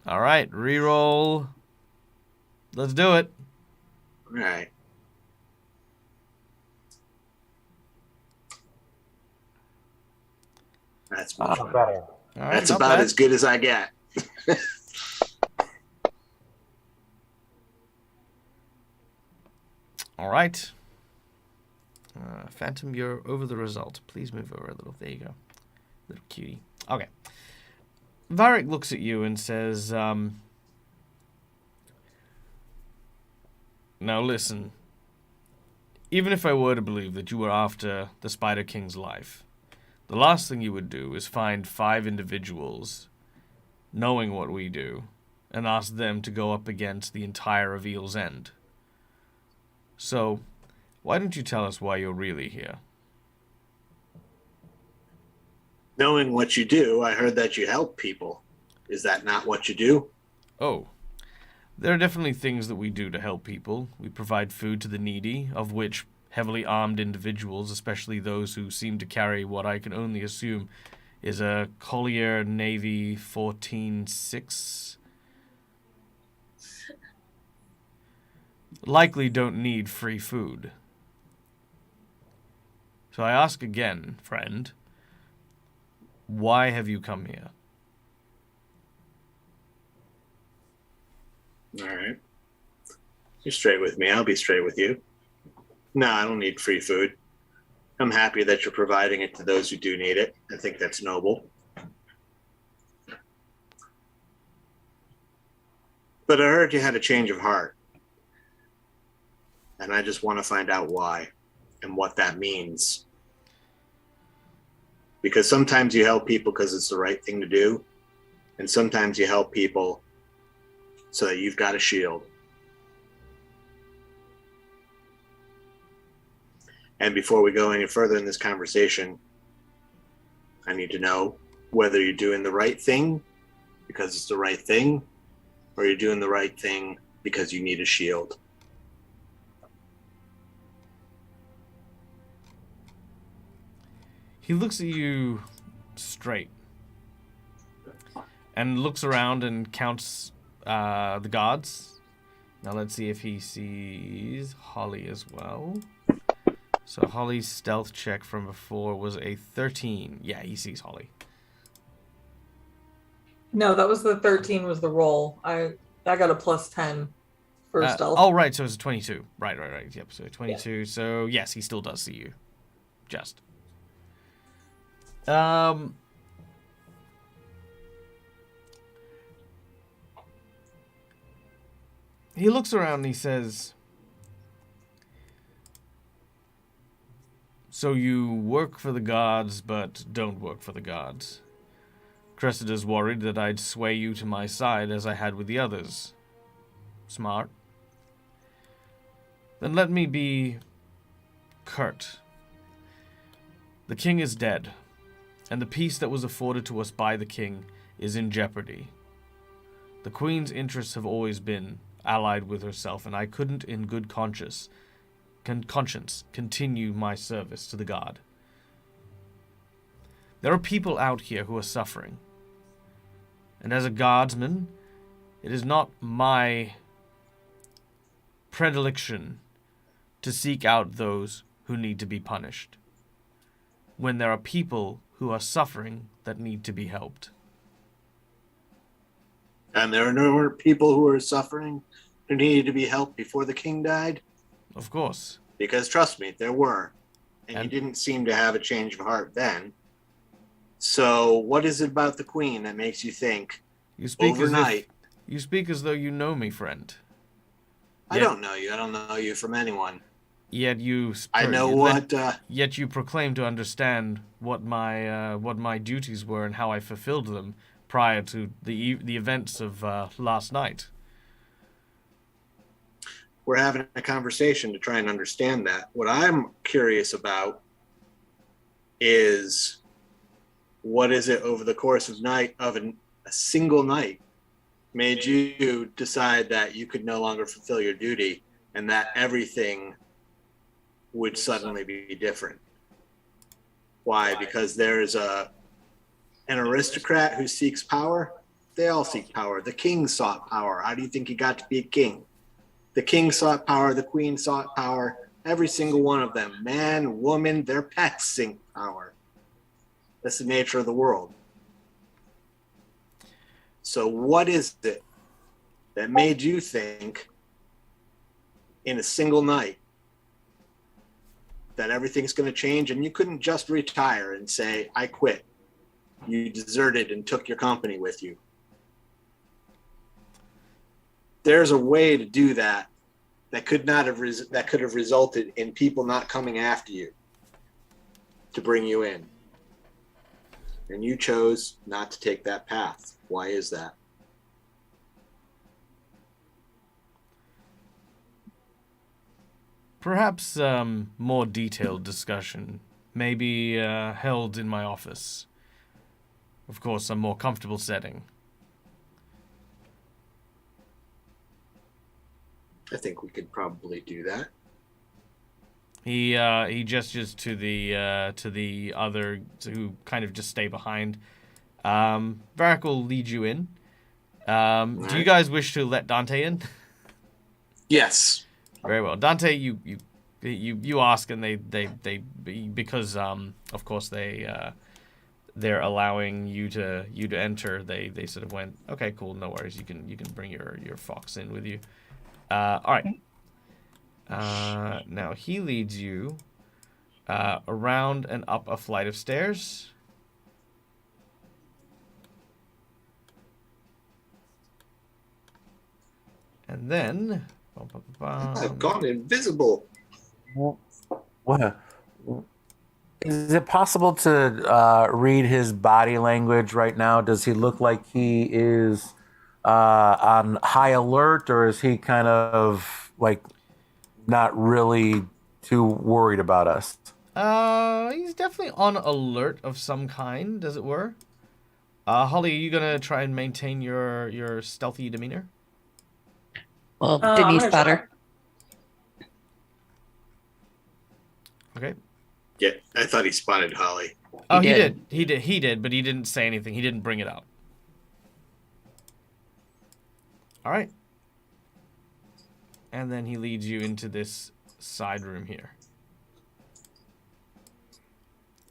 All right, reroll. Let's do it. All right. That's much better. Better. All right, That's not about bad. as good as I get. All right. Phantom, you're over the result. Please move over a little. There you go. Little cutie. Okay. Varric looks at you and says, now listen. Even if I were to believe that you were after the Spider King's life, the last thing you would do is find 5 individuals, knowing what we do, and ask them to go up against the entire of Eel's End. So, why don't you tell us why you're really here? Knowing what you do, I heard that you help people. Is that not what you do? Oh, there are definitely things that we do to help people. We provide food to the needy, of which heavily armed individuals, especially those who seem to carry what I can only assume is a Collier Navy 14-6, likely don't need free food. So I ask again, friend, why have you come here? All right. You're straight with me. I'll be straight with you. No, I don't need free food. I'm happy that you're providing it to those who do need it. I think that's noble. But I heard you had a change of heart. And I just want to find out why and what that means. Because sometimes you help people because it's the right thing to do. And sometimes you help people so that you've got a shield. And before we go any further in this conversation, I need to know whether you're doing the right thing because it's the right thing, or you're doing the right thing because you need a shield. He looks at you straight and looks around and counts the guards. Now let's see if he sees Holly as well. So Holly's stealth check from before was a 13. Yeah, he sees Holly. No, that was the 13 was the roll. I got a plus 10 for stealth. Oh, right. So it's a 22. Right. Yep. So 22. Yeah. So yes, he still does see you. Just. He looks around and he says, so you work for the gods, but don't work for the gods. Cressida's worried that I'd sway you to my side as I had with the others. Smart. Then let me be curt. The king is dead, and the peace that was afforded to us by the king is in jeopardy. The queen's interests have always been allied with herself, and I couldn't in good conscience continue my service to the god. There are people out here who are suffering, and as a guardsman, it is not my predilection to seek out those who need to be punished, when there are people who are suffering that need to be helped. And there are no people who are suffering who needed to be helped before the king died? Of course. Because trust me, there were. And you didn't seem to have a change of heart then. So what is it about the queen that makes you think you speak overnight? You speak as though you know me, friend. I don't know you. I don't know you from anyone. Yet Yet you proclaim to understand what my duties were and how I fulfilled them prior to the events of last night. We're having a conversation to try and understand that. What I'm curious about is what is it over the course of a single night made you decide that you could no longer fulfill your duty and that everything would suddenly be different? Why? Because there's an aristocrat who seeks power. They all seek power. The king sought power. How do you think he got to be a king? The king sought power. The queen sought power. Every single one of them, man, woman, their pets seek power. That's the nature of the world. So what is it that made you think in a single night that everything's going to change and you couldn't just retire and say, I quit? You deserted and took your company with you. There's a way to do that could have resulted in people not coming after you to bring you in. And you chose not to take that path. Why is that? Perhaps more detailed discussion may be held in my office. Of course, a more comfortable setting. I think we could probably do that. He gestures to the other who kind of just stay behind. Varric will lead you in. Do you guys wish to let Dante in? Yes. Very well, Dante. You ask, and they because of course they're allowing you to enter. They sort of went, okay, cool, no worries. You can bring your fox in with you. All right. Now he leads you around and up a flight of stairs. And then I've gone invisible. What? Is it possible to read his body language right now? Does he look like he is on high alert, or is he kind of like not really too worried about us? He's definitely on alert of some kind, as it were. Holly, are you gonna try and maintain your stealthy demeanor? Well, I'm Denise gonna better. Okay. Yeah, I thought he spotted Holly. Oh, He he did. did. He did, but he didn't say anything. He didn't bring it up. All right. And then he leads you into this side room here.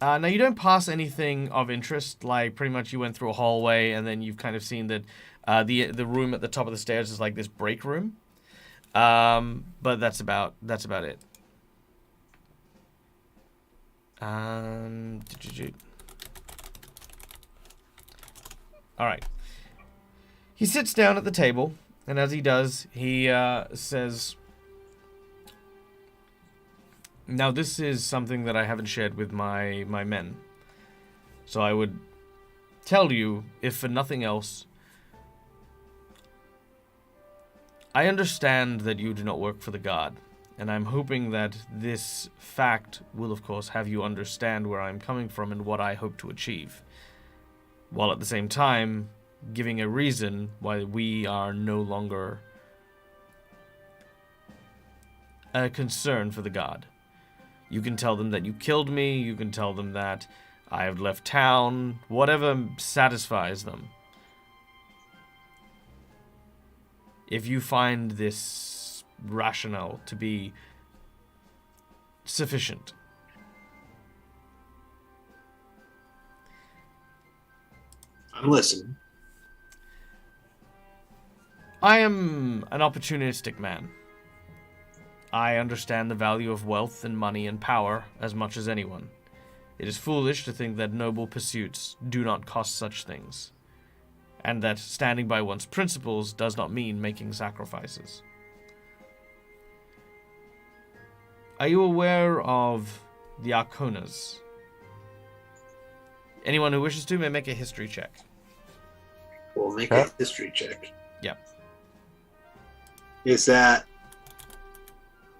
Now, you don't pass anything of interest. Like, pretty much you went through a hallway, and then you've kind of seen that the room at the top of the stairs is like this break room. But that's about it. All right. He sits down at the table, and as he does, he says, now this is something that I haven't shared with my men. So I would tell you, if for nothing else, I understand that you do not work for the god, and I'm hoping that this fact will, of course, have you understand where I'm coming from and what I hope to achieve, while at the same time giving a reason why we are no longer a concern for the god. You can tell them that you killed me, you can tell them that I have left town, whatever satisfies them. If you find this rationale to be sufficient. I'm listening. I am an opportunistic man. I understand the value of wealth and money and power as much as anyone. It is foolish to think that noble pursuits do not cost such things, and that standing by one's principles does not mean making sacrifices. Are you aware of the Arconas? Anyone who wishes to may make a history check. We'll make Okay. a history check. Yeah. Is that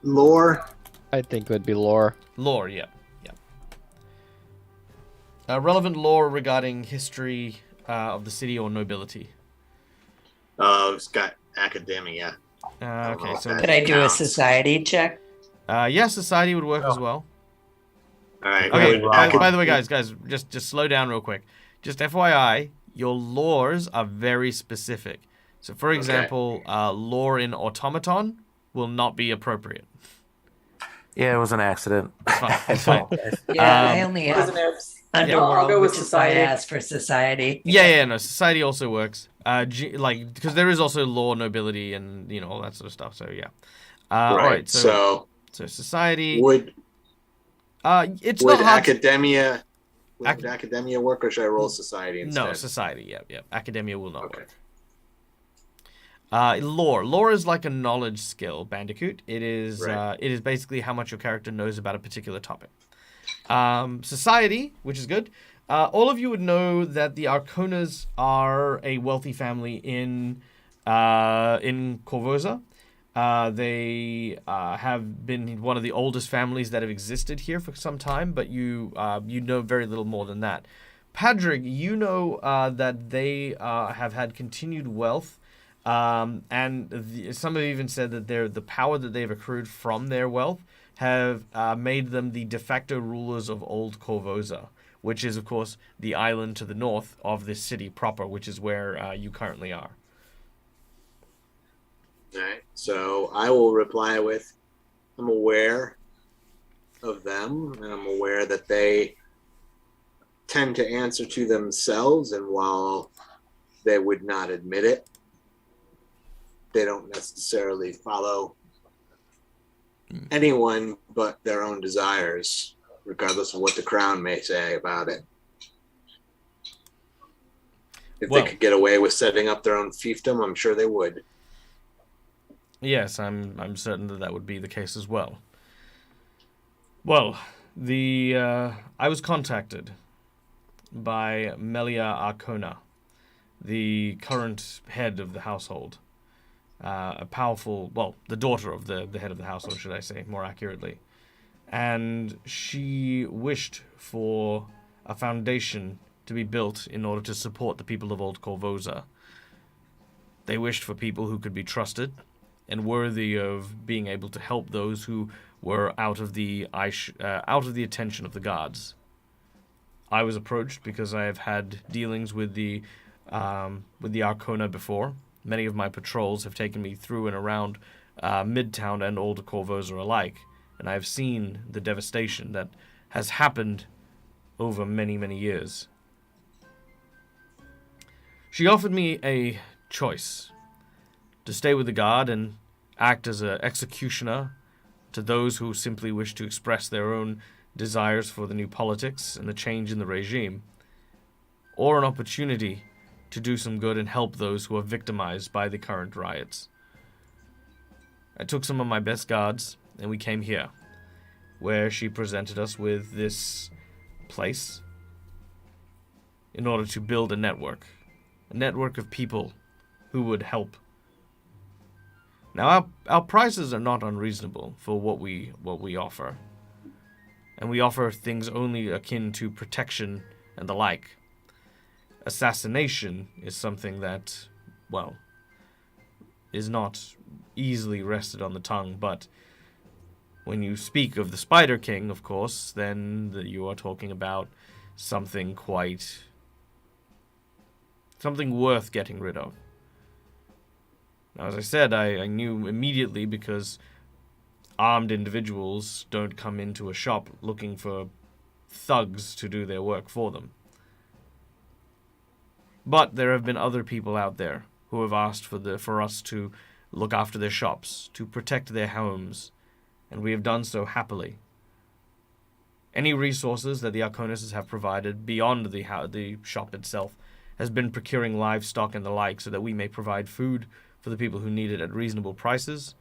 lore? I think it would be lore. Lore, yeah. Relevant lore regarding history of the city or nobility. Oh, it's got academia. Okay, so Could I do a Counts. society check? yeah, society would work as well. All right. Okay, good. by the way, guys, just slow down real quick. Just FYI, your laws are very specific. So, for example, lore in automaton will not be appropriate. Yeah, it was an accident. It's fine. It's fine. Yeah, I only have Prisoners. Underworld, I'll go with which is why I society. asked for society. Yeah, no, society also works. Like, because there is also law, nobility, and, you know, all that sort of stuff. So, yeah. All right, so society. would It's not hard. academia would academia work, or should I roll society instead? No, society. Yeah. Academia will not Okay. work. Lore. Lore is like a knowledge skill, Bandicoot. It is Right. it is basically how much your character knows about a particular topic. Society, which is good. All of you would know that the Arconas are a wealthy family in Korvosa. They have been one of the oldest families that have existed here for some time, but you know very little more than that. Padrig, you know that they have had continued wealth. And some have even said that the power that they've accrued from their wealth have made them the de facto rulers of Old Korvosa, which is, of course, the island to the north of this city proper, which is where you currently are. All right. So I will reply with, I'm aware of them, and I'm aware that they tend to answer to themselves, and while they would not admit it, they don't necessarily follow anyone but their own desires, regardless of what the crown may say about it. If Well- they could get away with setting up their own fiefdom, I'm sure they would. Yes, I'm certain that would be the case as well. Well, I was contacted by Melia Arcona, the current head of the household. A powerful, well, the daughter of the head of the household, should I say, more accurately. And she wished for a foundation to be built in order to support the people of Old Korvosa. They wished for people who could be trusted and worthy of being able to help those who were out of the attention of the gods. I was approached because I have had dealings with the Arcona before. Many of my patrols have taken me through and around Midtown and Old Korvosa alike, and I have seen the devastation that has happened over many, many years. She offered me a choice: to stay with the guard and act as an executioner to those who simply wish to express their own desires for the new politics and the change in the regime, or an opportunity to do some good and help those who are victimized by the current riots. I took some of my best guards, and we came here, where she presented us with this place in order to build a network of people who would help. Now, our prices are not unreasonable for what we offer, and we offer things only akin to protection and the like. Assassination is something that, well, is not easily rested on the tongue, but when you speak of the Spider King, of course, then you are talking about something worth getting rid of. Now, as I said, I knew immediately because armed individuals don't come into a shop looking for thugs to do their work for them. But there have been other people out there who have asked for us to look after their shops, to protect their homes, and we have done so happily. Any resources that the Arconis have provided beyond the shop itself has been procuring livestock and the like so that we may provide food for the people who need it at reasonable prices,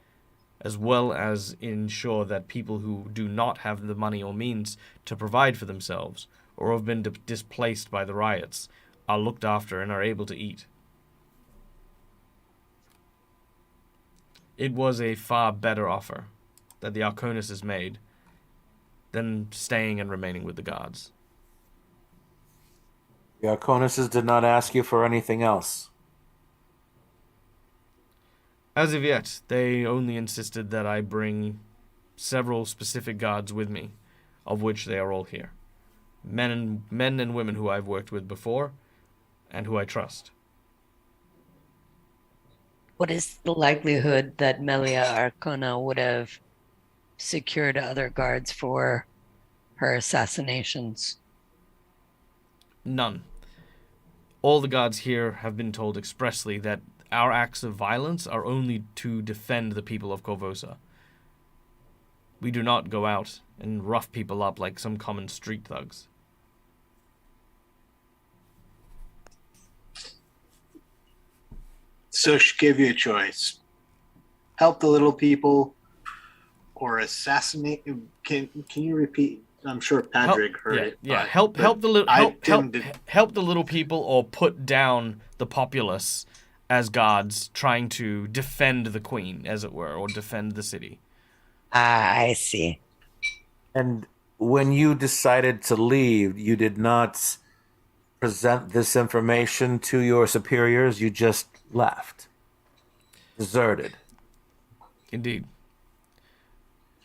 as well as ensure that people who do not have the money or means to provide for themselves or have been displaced by the riots are looked after and are able to eat. it was a far better offer that the Arconus has made than staying and remaining with the guards. The Arconuses did not ask you for anything else. As of yet, they only insisted that I bring several specific guards with me, of which they are all here. Men and women who I've worked with before, and who I trust. What is the likelihood that Melia Arcona would have secured other guards for her assassinations? None. All the guards here have been told expressly that our acts of violence are only to defend the people of Korvosa. We do not go out and rough people up like some common street thugs. So she gave you a choice: help the little people, or assassinate. Can you repeat? I'm sure Patrick heard it. Yeah, but help the little people, or put down the populace as guards trying to defend the queen, as it were, or defend the city. Ah, I see. And when you decided to leave, you did not present this information to your superiors. You just left. Deserted. Indeed.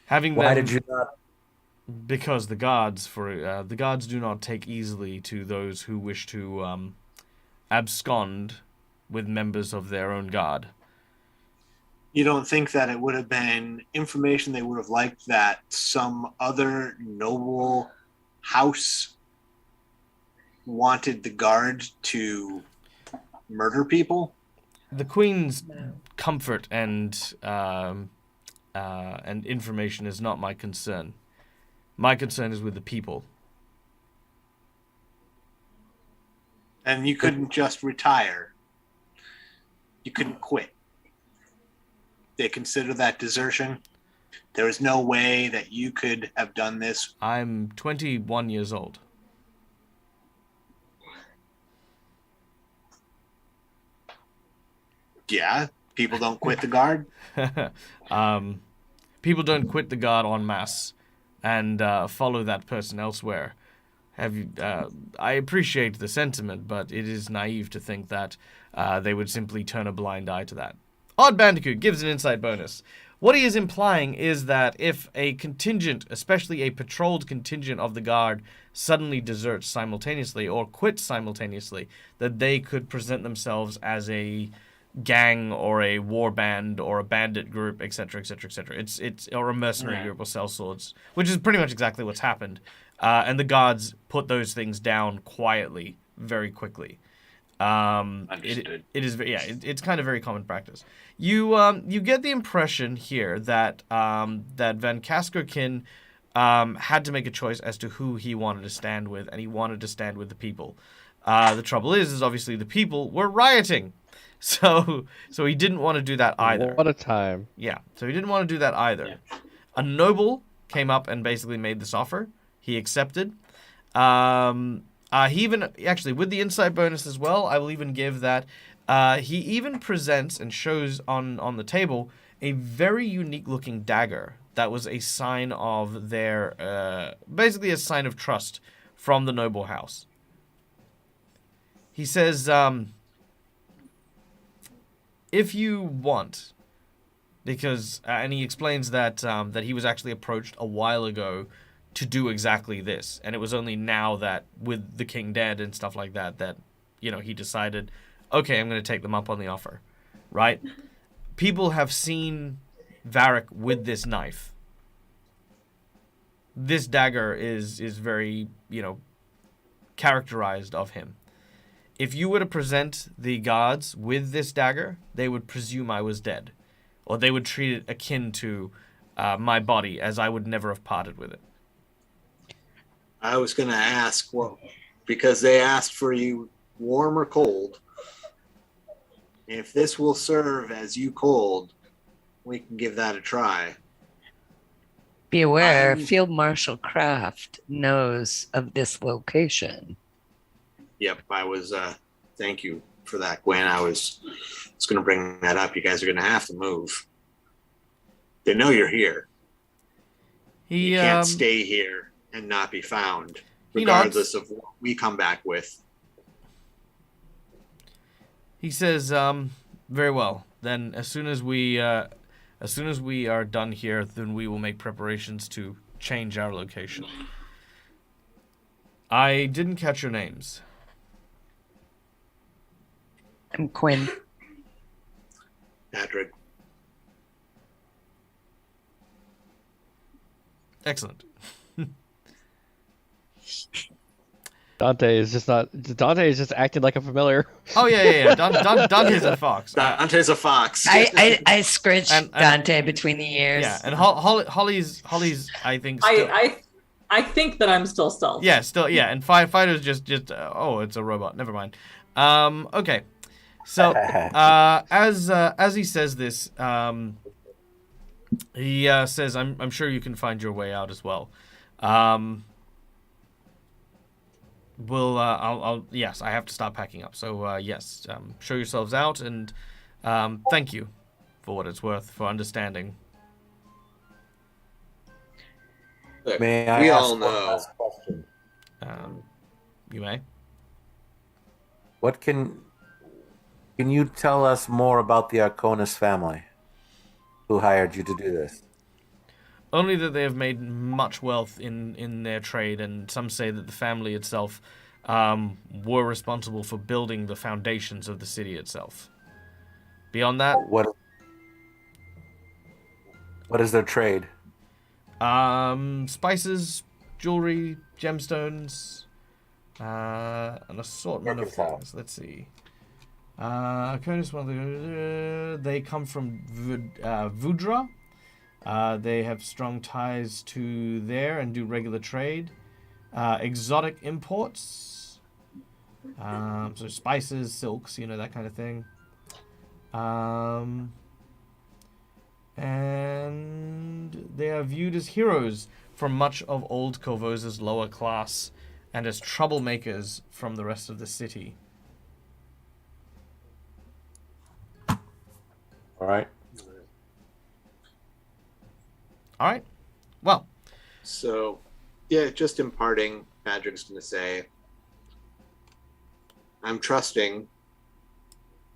Having Why them, did you not? Because the guards do not take easily to those who wish to abscond with members of their own guard. You don't think that it would have been information they would have liked that some other noble house wanted the guard to murder people? The queen's comfort and information is not my concern. My concern is with the people. And you couldn't just retire. You couldn't quit. They consider that desertion. There was no way that you could have done this. I'm 21 years old. Yeah, people don't quit the guard. People don't quit the guard en masse and follow that person elsewhere. I appreciate the sentiment, but it is naive to think that they would simply turn a blind eye to that. Odd Bandicoot gives an insight bonus. What he is implying is that if a contingent, especially a patrolled contingent of the guard, suddenly deserts simultaneously or quits simultaneously, that they could present themselves as a gang or a war band or a bandit group, etc., etc., etc. It's or a mercenary group or sell swords, which is pretty much exactly what's happened. And the guards put those things down quietly, very quickly. Understood. It's kind of very common practice. You get the impression here that that Van Kaskerkin had to make a choice as to who he wanted to stand with, and he wanted to stand with the people. The trouble is obviously the people were rioting, so he didn't want to do that either. What a time! Yeah, so he didn't want to do that either. Yeah. A noble came up and basically made this offer. He accepted. He even, actually, with the insight bonus as well, I will even give that he even presents and shows on the table a very unique looking dagger that was a sign of their, basically a sign of trust from the noble house. He says, if you want, because, and he explains that that he was actually approached a while ago to do exactly this, and it was only now that with the king dead and stuff like that he decided, okay, I'm going to take them up on the offer, right? People have seen Varric with this knife. This dagger is very characterized of him. If you were to present the gods with this dagger, they would presume I was dead, or they would treat it akin to my body, as I would never have parted with it. I was going to ask, well, because they asked for you warm or cold. If this will serve as you cold, we can give that a try. Be aware, Field Marshal Kraft knows of this location. Yep, I was, thank you for that, Gwen. I was going to bring that up. You guys are going to have to move. They know you're here. He You can't stay here and not be found, he nods. regardless of what we come back with. He says, very well. Then as soon as we are done here, then we will make preparations to change our location. I didn't catch your names. I'm Quinn. Patrick. Excellent. Dante is just acting like a familiar. Oh yeah. Dante's a fox. Dante's a fox. I scratched And- Dante between the ears. Yeah, and Holly's I think still. I think that I'm still stealth. Yeah, still yeah, and Fighter's just oh, it's a robot. Never mind. Okay. So as he says this, he says, I'm sure you can find your way out as well. Yes, I have to start packing up. So yes, show yourselves out, and thank you for what it's worth for understanding. Look, May I we ask all one know. last question? You may. What can you tell us more about the Arconis family who hired you to do this? Only that they have made much wealth in their trade, and some say that the family itself were responsible for building the foundations of the city itself. Beyond that, What is their trade? spices, jewelry, gemstones, an assortment of Mercantile. things. Let's see. They come from Vudra. They have strong ties to there and do regular trade. Exotic imports. So spices, silks, that kind of thing. And they are viewed as heroes from much of old Korvosa's lower class and as troublemakers from the rest of the city. All right. All right. Well, So, yeah, just imparting, Patrick's going to say, I'm trusting,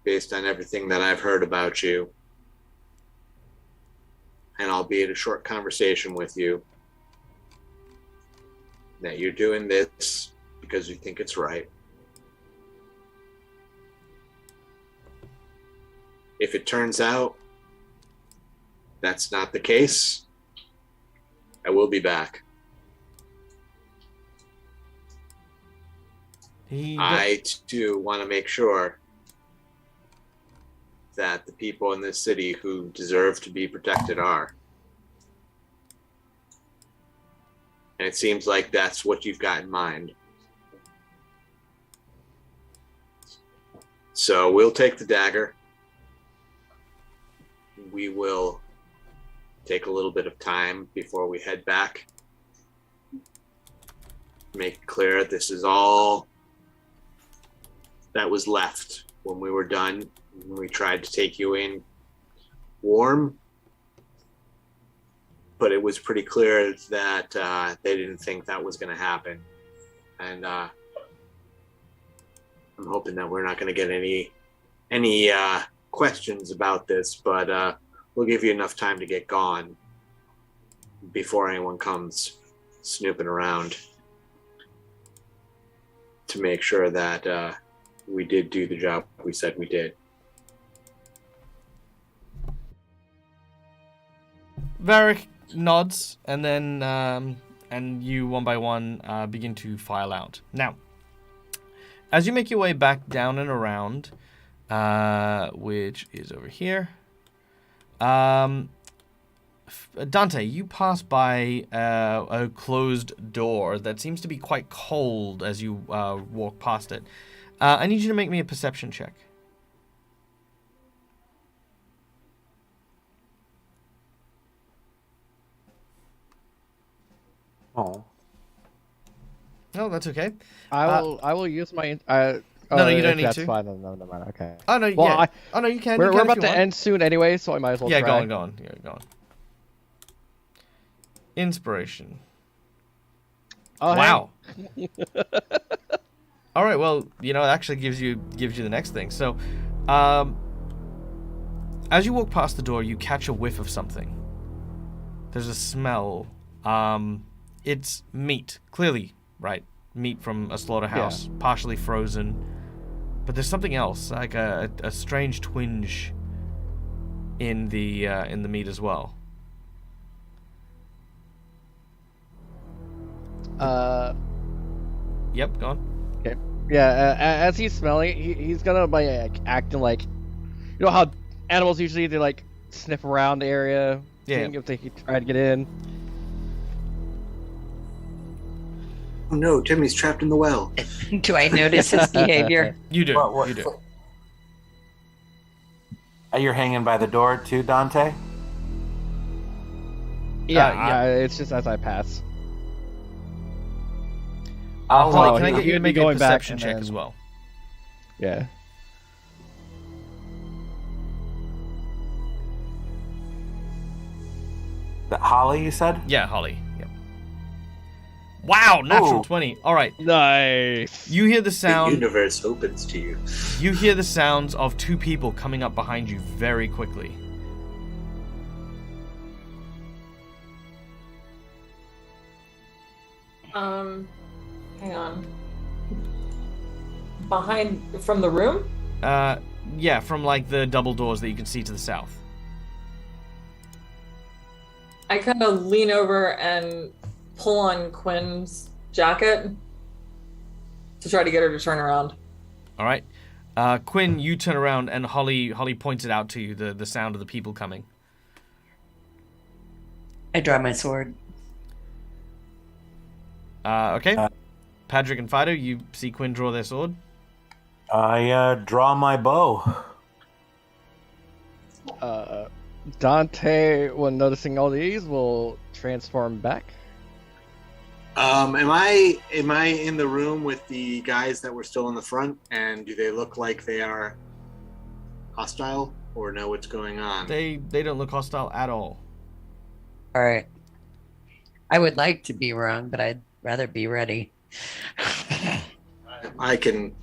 based on everything that I've heard about you, and albeit a short conversation with you, that you're doing this because you think it's right. If it turns out that's not the case, I will be back. I too want to make sure that the people in this city who deserve to be protected are. And it seems like that's what you've got in mind. So we'll take the dagger. We will take a little bit of time before we head back. Make it clear this is all that was left when we were done. When we tried to take you in warm, but it was pretty clear that they didn't think that was going to happen. And I'm hoping that we're not going to get any questions about this, but we'll give you enough time to get gone before anyone comes snooping around to make sure that we did do the job we said we did. Varric nods, and then and you one by one begin to file out. Now, as you make your way back down and around, which is over here, Dante, you pass by a closed door that seems to be quite cold as you walk past it. I need you to make me a perception check. Oh. No, that's okay. I will use my. No, you don't need that's to. Fine. No, man. Okay. Oh no, Well, yeah. Oh no, you can. We're you can if about you to want. end soon anyway, so I might as well. Yeah, try. go on. Yeah, go on. Inspiration. Oh, Wow. All right. Well, it actually gives you the next thing. So, as you walk past the door, you catch a whiff of something. There's a smell. It's meat. Clearly, right? Meat from a slaughterhouse, partially frozen. But there's something else, like a strange twinge in the meat as well. Yep, go on. Okay. Yeah, as he's smelling, he's gonna be acting like, how animals usually they like sniff around the area, seeing if they can try to get in. Oh no, Timmy's trapped in the well. Do I notice his behavior? You do. What? You do. You're hanging by the door too, Dante? Yeah, it's just as I pass. Holly, can I he- get you he'd to be make a going back perception and check then- as well? Yeah. Holly, you said? Yeah, Holly. Yep. Wow, natural Ooh. 20. All right. Nice. You hear the The sound. universe opens to you. You hear the sounds of two people coming up behind you very quickly. Hang on. From the room? Yeah, from like the double doors that you can see to the south. I kind of lean over and pull on Quinn's jacket to try to get her to turn around. All right. Quinn, you turn around and Holly points it out to you, the sound of the people coming. I draw my sword. Okay. Patrick and Fido, you see Quinn draw their sword. I draw my bow. Dante, when noticing all these, will transform back. Am I in the room with the guys that were still in the front, and do they look like they are hostile or know what's going on? They don't look hostile at all. All right. I would like to be wrong, but I'd rather be ready. I can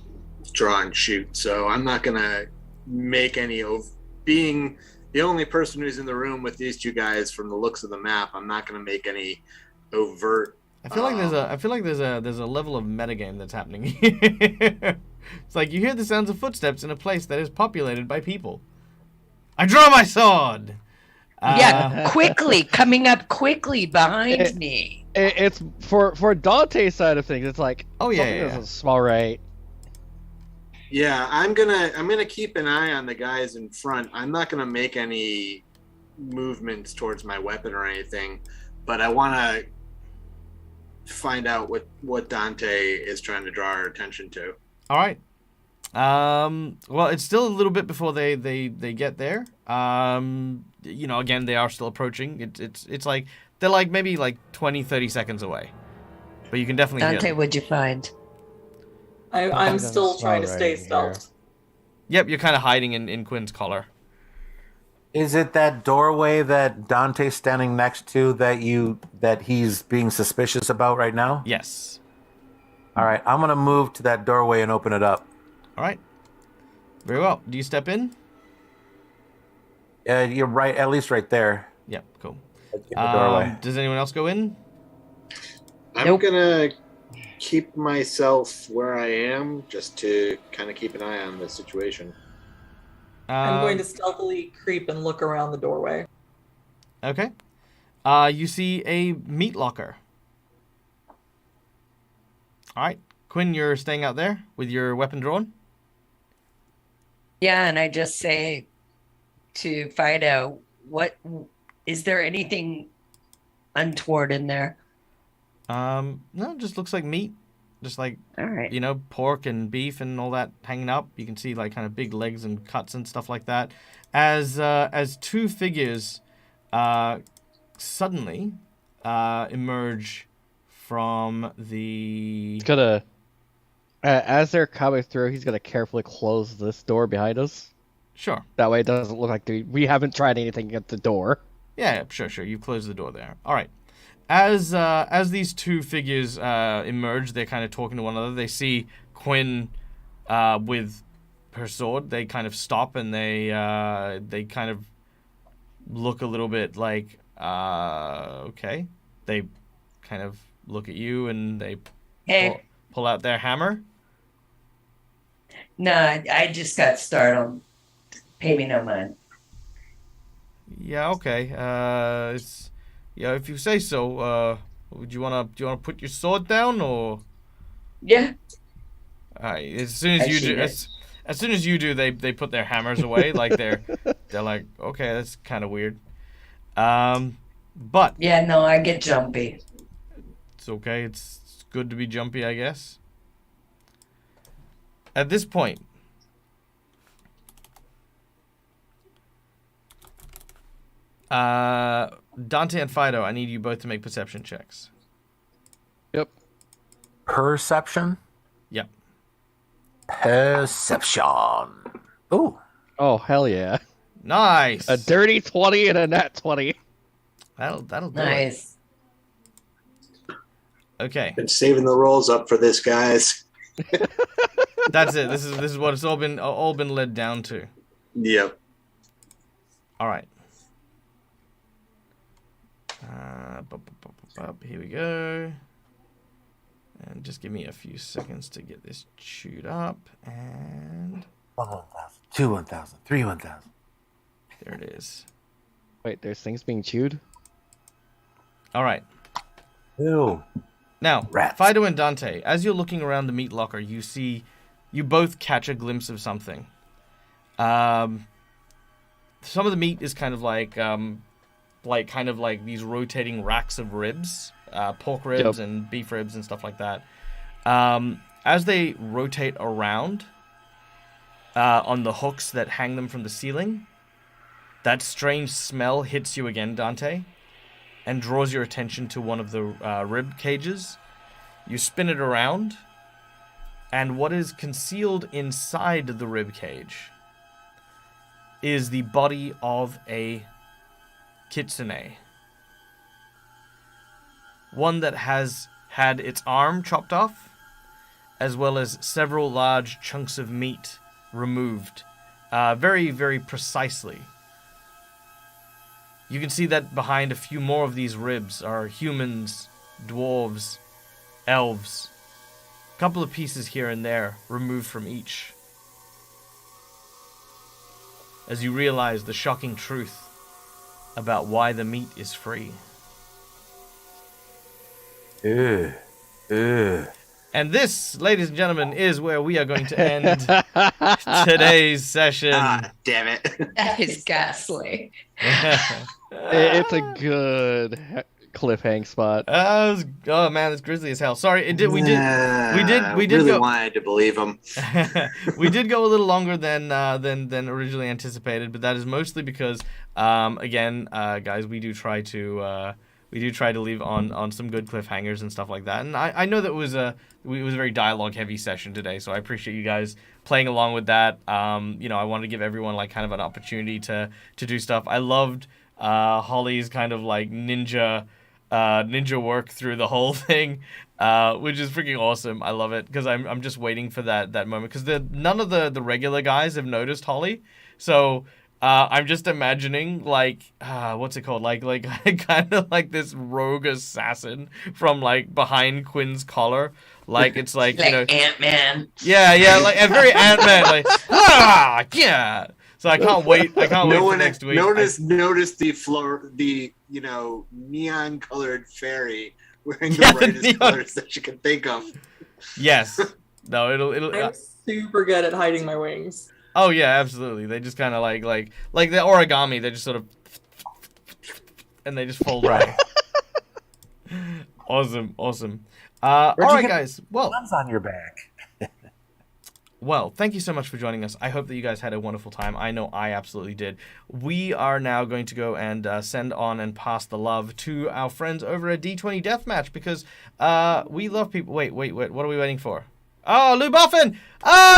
draw and shoot, so I'm not gonna make any of being the only person who's in the room with these two guys. From the looks of the map, I'm not gonna make any overt. I feel like there's a level of metagame that's happening here. It's like you hear the sounds of footsteps in a place that is populated by people. I draw my sword. Yeah, quickly, coming up quickly behind me. It's for Dante's side of things. It's like, Oh, yeah, something yeah, doesn't smell right. Yeah, I'm gonna keep an eye on the guys in front. I'm not gonna make any movements towards my weapon or anything, but I want to find out what Dante is trying to draw our attention to. All right. Well, it's still a little bit before they get there. Again, they are still approaching. It's like they're like maybe like 20, 30 seconds away. But you can definitely hear Dante, them. what'd you find? I'm doesn't still trying to smell stay right stealth. Yep, you're kind of hiding in Quinn's collar. Is it that doorway that Dante's standing next to that he's being suspicious about right now? Yes. All right, I'm gonna move to that doorway and open it up. All right. Very well. Do you step in? You're right, at least right there. Yep, cool. In the doorway. Does anyone else go in? I'm Nope. gonna keep myself where I am just to kind of keep an eye on the situation. I'm going to stealthily creep and look around the doorway. Okay. You see a meat locker. All right. Quinn, you're staying out there with your weapon drawn? Yeah, and I just say to Fido, what is there anything untoward in there? No, it just looks like meat. Just like, All right. pork and beef and all that hanging up. You can see like kind of big legs and cuts and stuff like that. As two figures suddenly emerge from the... He's gonna, as they're coming through, he's gonna carefully close this door behind us. Sure. That way, it doesn't look like we haven't tried anything at the door. Yeah, sure. You close the door there. All right. As these two figures emerge, they're kind of talking to one another. They see Quinn with her sword. They kind of stop and they kind of look a little bit like okay. They kind of look at you and they pull out their hammer. No, I just got startled. Pay me no mind. Yeah, okay. If you say so. Do you wanna put your sword down or? Yeah. As soon as you do, they put their hammers away. Like they're like, okay, that's kind of weird. But Yeah, no, I get jumpy. it's okay. It's good to be jumpy, I guess. At this point, Dante and Fido, I need you both to make perception checks. Yep. Perception? Yep. Perception. Ooh. Oh, hell yeah. Nice. A dirty 20 and a nat 20. That'll do it. Nice. Okay. Been saving the rolls up for this, guys. That's it. This is what it's all been led down to. Yep. All right. Here we go. And just give me a few seconds to get this chewed up. And 1,000, 2 1,000, 3 1,000. there it is. Wait, there's things being chewed? All right. Ew. Now, Rats. Fido and Dante, as you're looking around the meat locker, you both catch a glimpse of something. Some of the meat is kind of like these rotating racks of ribs, pork ribs and beef ribs and stuff like that. As they rotate around on the hooks that hang them from the ceiling, that strange smell hits you again, Dante, and draws your attention to one of the rib cages. You spin it around, and what is concealed inside the rib cage is the body of a kitsune. One that has had its arm chopped off, as well as several large chunks of meat removed, very, very precisely. You can see that behind a few more of these ribs are humans, dwarves, elves. A couple of pieces here and there removed from each. As you realize the shocking truth about why the meat is free. Ew. Ew. And this, ladies and gentlemen, is where we are going to end today's session. Ah, damn it. That is ghastly. It's a good cliffhang spot. Oh man, it's grisly as hell. Sorry, we did really go. wanted to believe him. We did go a little longer than originally anticipated, but that is mostly because, guys, we do try to leave on some good cliffhangers and stuff like that. And I know that it was a very dialogue heavy session today, so I appreciate you guys playing along with that. I wanted to give everyone like kind of an opportunity to do stuff. I loved Holly's kind of like ninja work through the whole thing, which is freaking awesome. I love it because I'm just waiting for that moment because none of the regular guys have noticed Holly, so I'm just imagining like what's it called, like kind of like this rogue assassin from like behind Quinn's collar, like it's like you know, Ant-Man. yeah, like a very Ant-Man, like yeah. So I can't wait. I can't wait for next week. Notice the neon colored fairy wearing the brightest colors that you can think of. Yes. No, it'll. I'm super good at hiding my wings. Oh yeah, absolutely. They just kind of like the origami. They just sort of, and they just fold away. Awesome. All right, guys. Well, Guns on your back. Well, thank you so much for joining us. I hope that you guys had a wonderful time. I know I absolutely did. We are now going to go and send on and pass the love to our friends over at D20 Deathmatch because we love people. Wait. What are we waiting for? Oh, Lou Buffin!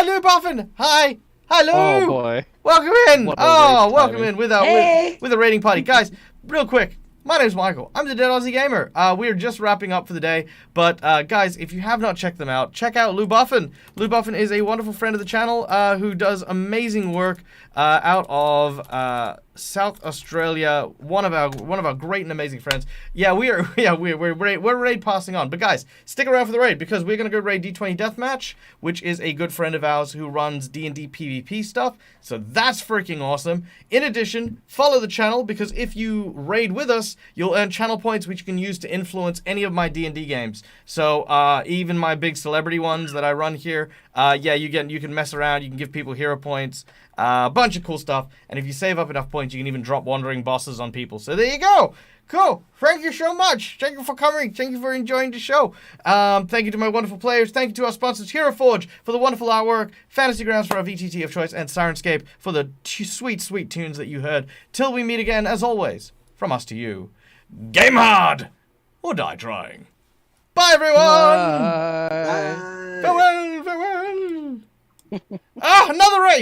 Lou Buffin! Hi, Lou! Oh boy. Welcome in! What a Oh, waste welcome timing. in with our Hey. with a raiding party. Guys, real quick, My name's Michael. I'm the Dead Aussie Gamer. We are just wrapping up for the day, but guys, if you have not checked them out, check out Lou Buffin. Lou Buffin is a wonderful friend of the channel who does amazing work out of South Australia. One of our great and amazing friends. Yeah, we're raid passing on. But guys, stick around for the raid because we're gonna go raid D20 Deathmatch, which is a good friend of ours who runs D&D PvP stuff. So that's freaking awesome. In addition, follow the channel because if you raid with us, you'll earn channel points which you can use to influence any of my D&D games. So even my big celebrity ones that I run here, yeah, you can mess around. You can give people hero points. A bunch of cool stuff, and if you save up enough points, you can even drop wandering bosses on people. So there you go. Cool. Thank you so much. Thank you for coming. Thank you for enjoying the show. Thank you to my wonderful players. Thank you to our sponsors, Hero Forge, for the wonderful artwork, Fantasy Grounds for our VTT of choice, and Sirenscape for the sweet, sweet tunes that you heard. Till we meet again, as always, from us to you, game hard or die trying. Bye, everyone. Bye. Bye. Farewell, farewell. Another raid.